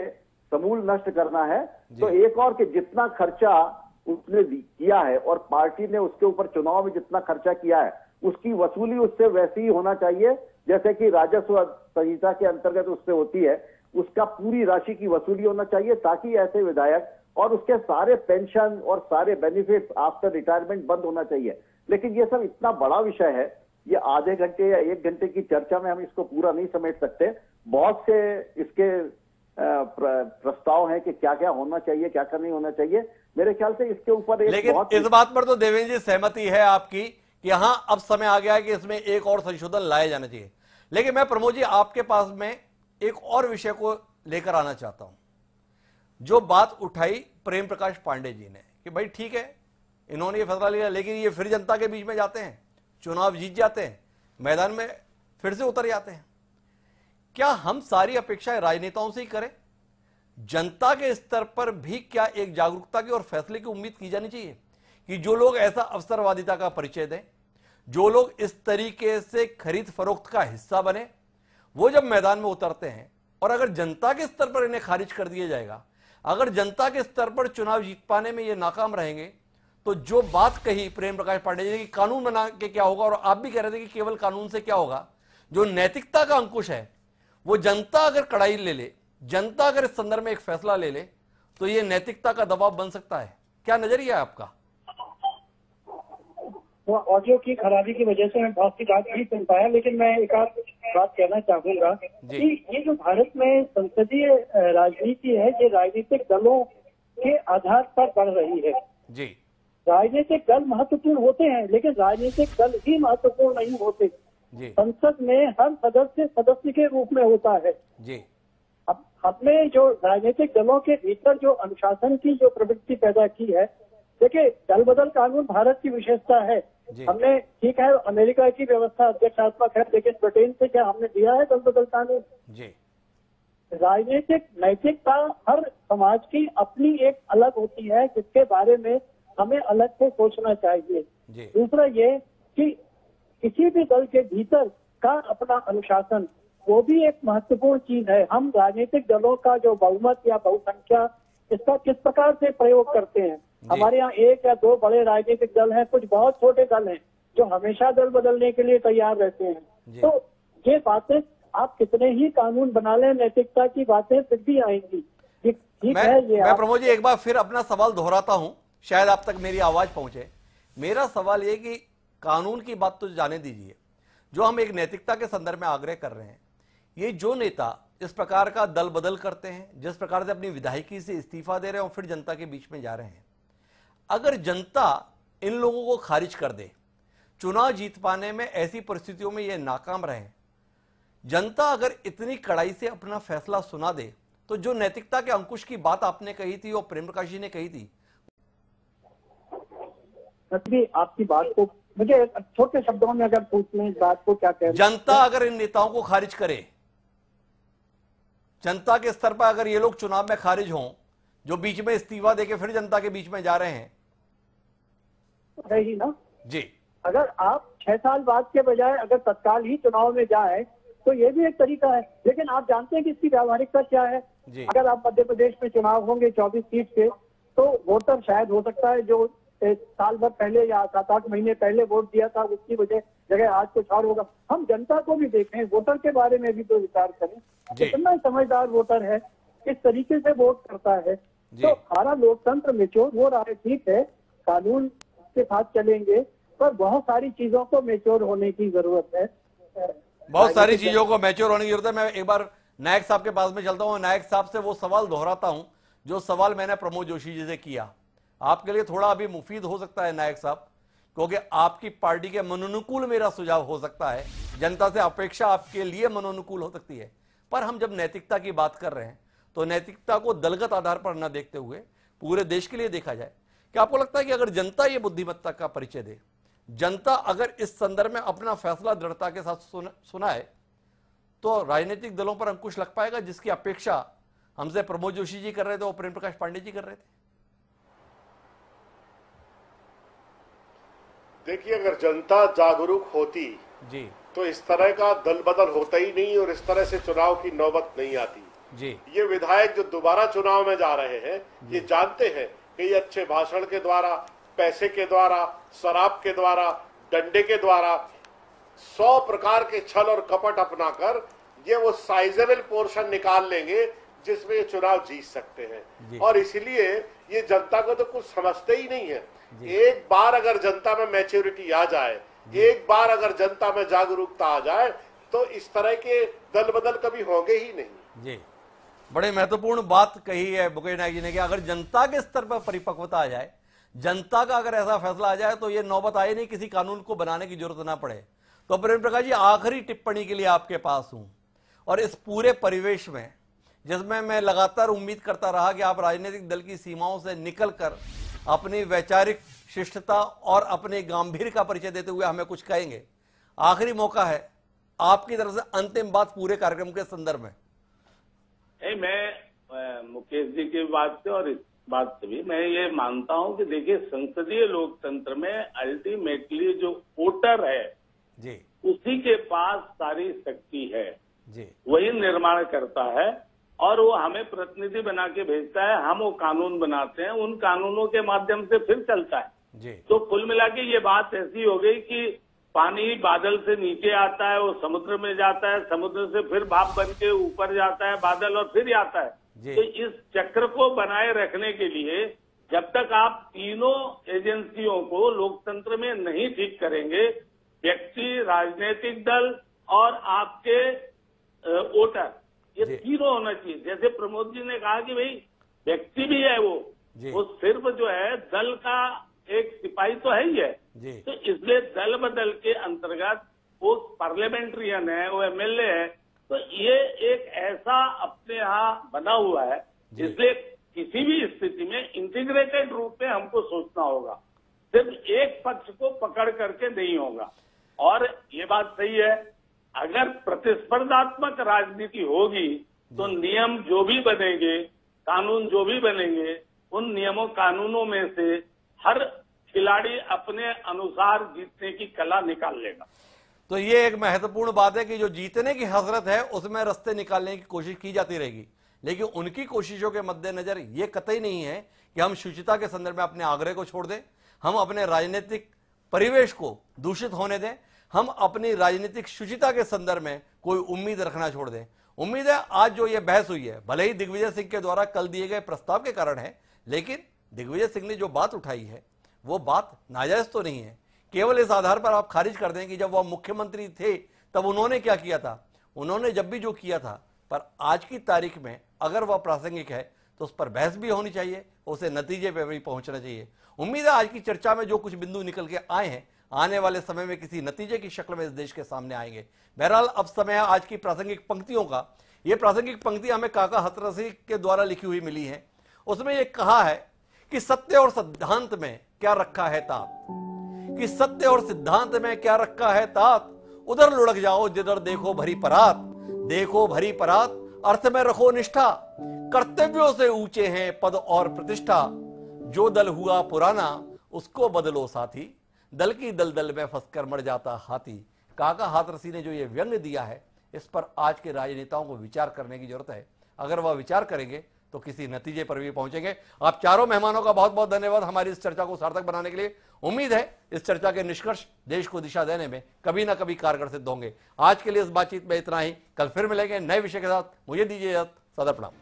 समूल नष्ट करना है तो एक और कि जितना खर्चा उसने किया है और पार्टी ने उसके ऊपर चुनाव में जितना खर्चा किया है उसकी वसूली उससे वैसी ही होना चाहिए जैसे कि राजस्व संहिता के अंतर्गत उससे होती है, उसका पूरी राशि की वसूली होना चाहिए, ताकि ऐसे विधायक और उसके सारे पेंशन और सारे बेनिफिट आफ्टर रिटायरमेंट बंद होना चाहिए। लेकिन ये सब इतना बड़ा विषय है, ये आधे घंटे या 1 घंटे की चर्चा में हम इसको पूरा नहीं समेट सकते। बहुत से इसके प्रस्ताव है कि क्या क्या होना चाहिए, क्या क्या नहीं होना चाहिए। मेरे ख्याल से इसके ऊपर एक लेकिन बहुत इस बात पर तो देवेंद्र जी सहमति है आपकी कि हाँ अब समय आ गया है कि इसमें एक और संशोधन लाया जाना चाहिए। लेकिन मैं प्रमोद जी आपके पास में एक और विषय को लेकर आना चाहता हूं। जो बात उठाई प्रेम प्रकाश पांडे जी ने कि भाई ठीक है इन्होंने ये फैसला लिया, लेकिन ये फिर जनता के बीच में जाते हैं, चुनाव जीत जाते हैं, मैदान में फिर से उतर जाते हैं, क्या हम सारी अपेक्षाएं राजनेताओं से ही करें? जनता के स्तर पर भी क्या एक जागरूकता की और फैसले की उम्मीद की जानी चाहिए कि जो लोग ऐसा अवसरवादिता का परिचय दें, जो लोग इस तरीके से खरीद फरोख्त का हिस्सा बने, वो जब मैदान में उतरते हैं और अगर जनता के स्तर पर इन्हें खारिज कर दिया जाएगा, अगर जनता के स्तर पर चुनाव जीत पाने में ये नाकाम रहेंगे, तो जो बात कही प्रेम प्रकाश पांडेय जी की कानून बना के क्या होगा, और आप भी कह रहे थे कि केवल कानून से क्या होगा, जो नैतिकता का अंकुश है वो जनता अगर कड़ाई ले ले, जनता अगर इस संदर्भ में एक फैसला ले ले, तो ये नैतिकता का दबाव बन सकता है। क्या नजरिया है आपका? वो ऑडियो की खराबी की वजह से मैं बहुत सी बात नहीं सुन पाया, लेकिन मैं एक आध बात कहना चाहूंगा कि ये जो भारत में संसदीय राजनीति है, ये राजनीतिक दलों के आधार पर बढ़ रही है। जी, राजनीतिक दल महत्वपूर्ण होते हैं, लेकिन राजनीतिक दल ही महत्वपूर्ण नहीं होते। संसद में हर सदस्य के रूप में होता है। जी, अब हमने जो राजनीतिक दलों के भीतर जो अनुशासन की जो प्रवृत्ति पैदा की है, देखिए दल बदल कानून भारत की विशेषता है। हमने, ठीक है, अमेरिका की व्यवस्था अध्यक्षात्मक है, लेकिन ब्रिटेन से क्या हमने दिया है दल बदल कानून? जी। राजनीतिक नैतिकता हर समाज की अपनी एक अलग होती है, जिसके बारे में हमें अलग से सोचना चाहिए। दूसरा ये कि किसी भी दल के भीतर का अपना अनुशासन, वो भी एक महत्वपूर्ण चीज है। हम राजनीतिक दलों का जो बहुमत या बहुसंख्या, इसका किस प्रकार से प्रयोग करते हैं। हमारे यहाँ एक या दो बड़े राजनीतिक दल हैं, कुछ बहुत छोटे दल हैं जो हमेशा दल बदलने के लिए तैयार रहते हैं। तो ये बातें, आप कितने ही कानून बना लें, नैतिकता की बातें फिर भी आएंगी। ठीक है, ये मैं प्रमोद जी एक बार फिर अपना सवाल दोहराता हूं, शायद आप तक मेरी आवाज पहुंचे। मेरा सवाल ये कि कानून की बात तो जाने दीजिए, जो हम एक नैतिकता के संदर्भ में आग्रह कर रहे हैं, ये जो नेता इस प्रकार का दल बदल करते हैं, जिस प्रकार से अपनी विधायकी से इस्तीफा दे रहे हैं और फिर जनता के बीच में जा रहे हैं, अगर जनता इन लोगों को खारिज कर दे, चुनाव जीत पाने में ऐसी परिस्थितियों में ये नाकाम रहे, जनता अगर इतनी कड़ाई से अपना फैसला सुना दे, तो जो नैतिकता के अंकुश की बात आपने कही थी और प्रेम प्रकाश जी ने कही थी, आपकी बात को मुझे छोटे शब्दों में अगर पूछने, इस बात को क्या कहना, जनता अगर इन नेताओं को खारिज करे, जनता के स्तर पर अगर ये लोग चुनाव में खारिज हों, जो बीच में इस्तीफा देके फिर जनता के बीच में जा रहे हैं, है ही ना जी। अगर आप 6 साल बाद के बजाय अगर तत्काल ही चुनाव में जाए, तो ये भी एक तरीका है। लेकिन आप जानते हैं कि इसकी व्यावहारिकता क्या है। अगर आप मध्य प्रदेश में चुनाव होंगे 24 सीट के, तो वोटर शायद हो सकता है जो साल भर पहले या 7-8 महीने पहले वोट दिया था, उसकी वजह जगह आज कुछ और होगा। हम जनता को भी देखें, वोटर के बारे में भी तो विचार करें, कितना समझदार वोटर है, किस तरीके से वोट करता है। तो हमारा लोकतंत्र मैच्योर हो रहा है, ठीक है, कानून के साथ चलेंगे, पर बहुत सारी चीजों को मैच्योर होने की जरूरत है। बहुत सारी चीजों को मैच्योर होने की जरूरत है। मैं एक बार नायक साहब के पास में चलता हूं, नायक साहब से वो सवाल दोहराता हूं जो सवाल मैंने प्रमोद जोशी जी से किया। आपके लिए थोड़ा अभी मुफीद हो सकता है नायक साहब, क्योंकि आपकी पार्टी के मनोनुकूल मेरा सुझाव हो सकता है, जनता से अपेक्षा आपके लिए मनोनुकूल हो सकती है, पर हम जब नैतिकता की बात कर रहे हैं तो नैतिकता को दलगत आधार पर न देखते हुए पूरे देश के लिए देखा जाए। क्या आपको लगता है कि अगर जनता ये बुद्धिमत्ता का परिचय दे, जनता अगर इस संदर्भ में अपना फैसला दृढ़ता के साथ सुनाए, तो राजनीतिक दलों पर अंकुश लग पाएगा, जिसकी अपेक्षा हमसे प्रमोद जोशी जी कर रहे थे और प्रेम प्रकाश पांडेय जी कर रहे थे? देखिए, अगर जनता जागरूक होती जी, तो इस तरह का दल बदल होता ही नहीं और इस तरह से चुनाव की नौबत नहीं आती जी। ये विधायक जो दोबारा चुनाव में जा रहे हैं, ये जानते हैं कि ये अच्छे भाषण के द्वारा, पैसे के द्वारा, शराब के द्वारा, डंडे के द्वारा 100 प्रकार के छल और कपट अपनाकर ये वो साइजेबल पोर्शन निकाल लेंगे जिसमें ये चुनाव जीत सकते हैं। और इसलिए ये जनता को तो कुछ समझते ही नहीं है। एक बार अगर जनता में मैच्योरिटी आ जाए, एक बार अगर जनता में जागरूकता आ जाए, तो इस तरह के दल बदल कभी होंगे ही नहीं। जी, बड़े महत्वपूर्ण बात कही है मुकेश नायक जी ने कि अगर जनता के स्तर पर परिपक्वता आ जाए, जनता का अगर ऐसा फैसला आ जाए, तो ये नौबत आए नहीं, किसी कानून को बनाने की जरूरत ना पड़े। तो प्रेम प्रकाश जी, आखिरी टिप्पणी के लिए आपके पास हूं, और इस पूरे परिवेश में जिसमें मैं लगातार उम्मीद करता रहा कि आप राजनीतिक दल की सीमाओं से निकलकर अपनी वैचारिक शिष्टता और अपने गंभीर का परिचय देते हुए हमें कुछ कहेंगे, आखिरी मौका है, आपकी तरफ से अंतिम बात पूरे कार्यक्रम के संदर्भ में। नहीं, मैं मुकेश जी की बात से और इस बात से भी मैं ये मानता हूं कि देखिए, संसदीय लोकतंत्र में अल्टीमेटली जो वोटर है जी, उसी के पास सारी शक्ति है जी, वही निर्माण करता है और वो हमें प्रतिनिधि बना के भेजता है, हम वो कानून बनाते हैं, उन कानूनों के माध्यम से फिर चलता है जी। तो कुल मिला के ये बात ऐसी हो गई कि पानी बादल से नीचे आता है, वो समुद्र में जाता है, समुद्र से फिर भाप बन के ऊपर जाता है बादल और फिर आता है। तो इस चक्र को बनाए रखने के लिए जब तक आप तीनों एजेंसियों को लोकतंत्र में नहीं ठीक करेंगे, व्यक्ति, राजनीतिक दल और आपके वोटर, ये तीनों होना चाहिए। जैसे प्रमोद जी ने कहा कि भाई व्यक्ति भी है वो सिर्फ जो है दल का एक सिपाही तो है ही है, तो इसलिए दल बदल के अंतर्गत वो पार्लियामेंट्रियन है, वो एमएलए है, तो ये एक ऐसा अपने यहाँ बना हुआ है, इसलिए किसी भी स्थिति में इंटीग्रेटेड रूप में हमको सोचना होगा, सिर्फ एक पक्ष को पकड़ करके नहीं होगा। और ये बात सही है, अगर प्रतिस्पर्धात्मक राजनीति होगी तो नियम जो भी बनेंगे, कानून जो भी बनेंगे, उन नियमों कानूनों में से हर खिलाड़ी अपने अनुसार जीतने की कला निकाल लेगा। तो ये एक महत्वपूर्ण बात है कि जो जीतने की हसरत है उसमें रास्ते निकालने की कोशिश की जाती रहेगी, लेकिन उनकी कोशिशों के मद्देनजर ये कतई नहीं है कि हम शुचिता के संदर्भ में अपने आग्रह को छोड़ दें, हम अपने राजनीतिक परिवेश को दूषित होने दें, हम अपनी राजनीतिक शुचिता के संदर्भ में कोई उम्मीद रखना छोड़ दें। उम्मीद है आज जो ये बहस हुई है, भले ही दिग्विजय सिंह के द्वारा कल दिए गए प्रस्ताव के कारण है, लेकिन दिग्विजय सिंह ने जो बात उठाई है वो बात नाजायज तो नहीं है। केवल इस आधार पर आप खारिज कर दें कि जब वह मुख्यमंत्री थे तब उन्होंने क्या किया था, उन्होंने जब भी जो किया था, पर आज की तारीख में अगर वह प्रासंगिक है तो उस पर बहस भी होनी चाहिए, उसे नतीजे पर भी पहुंचना चाहिए। उम्मीद है आज की चर्चा में जो कुछ बिंदु निकल के आए हैं, आने वाले समय में किसी नतीजे की शक्ल में इस देश के सामने आएंगे। बहरहाल अब समय है आज की प्रासंगिक पंक्तियों का। ये प्रासंगिक पंक्ति हमें काका हथरसी के द्वारा लिखी हुई मिली है। उसमें यह कहा है कि सत्य और सिद्धांत में क्या रखा है तात, कि सत्य और सिद्धांत में क्या रखा है तात, उधर लुढ़क जाओ जिधर देखो भरी परात, देखो भरी परात अर्थ में रखो निष्ठा, कर्तव्यों से ऊंचे हैं पद और प्रतिष्ठा, जो दल हुआ पुराना उसको बदलो साथी, दल की दलदल में फंसकर मर जाता हाथी। काका हाथरसी ने जो ये व्यंग दिया है, इस पर आज के राजनेताओं को विचार करने की जरूरत है। अगर वह विचार करेंगे तो किसी नतीजे पर भी पहुंचेंगे। आप चारों मेहमानों का बहुत बहुत धन्यवाद हमारी इस चर्चा को सार्थक बनाने के लिए। उम्मीद है इस चर्चा के निष्कर्ष देश को दिशा देने में कभी ना कभी कारगर सिद्ध होंगे। आज के लिए इस बातचीत में इतना ही, कल फिर मिलेंगे नए विषय के साथ। मुझे दीजिए इजाजत, सदा प्रणाम।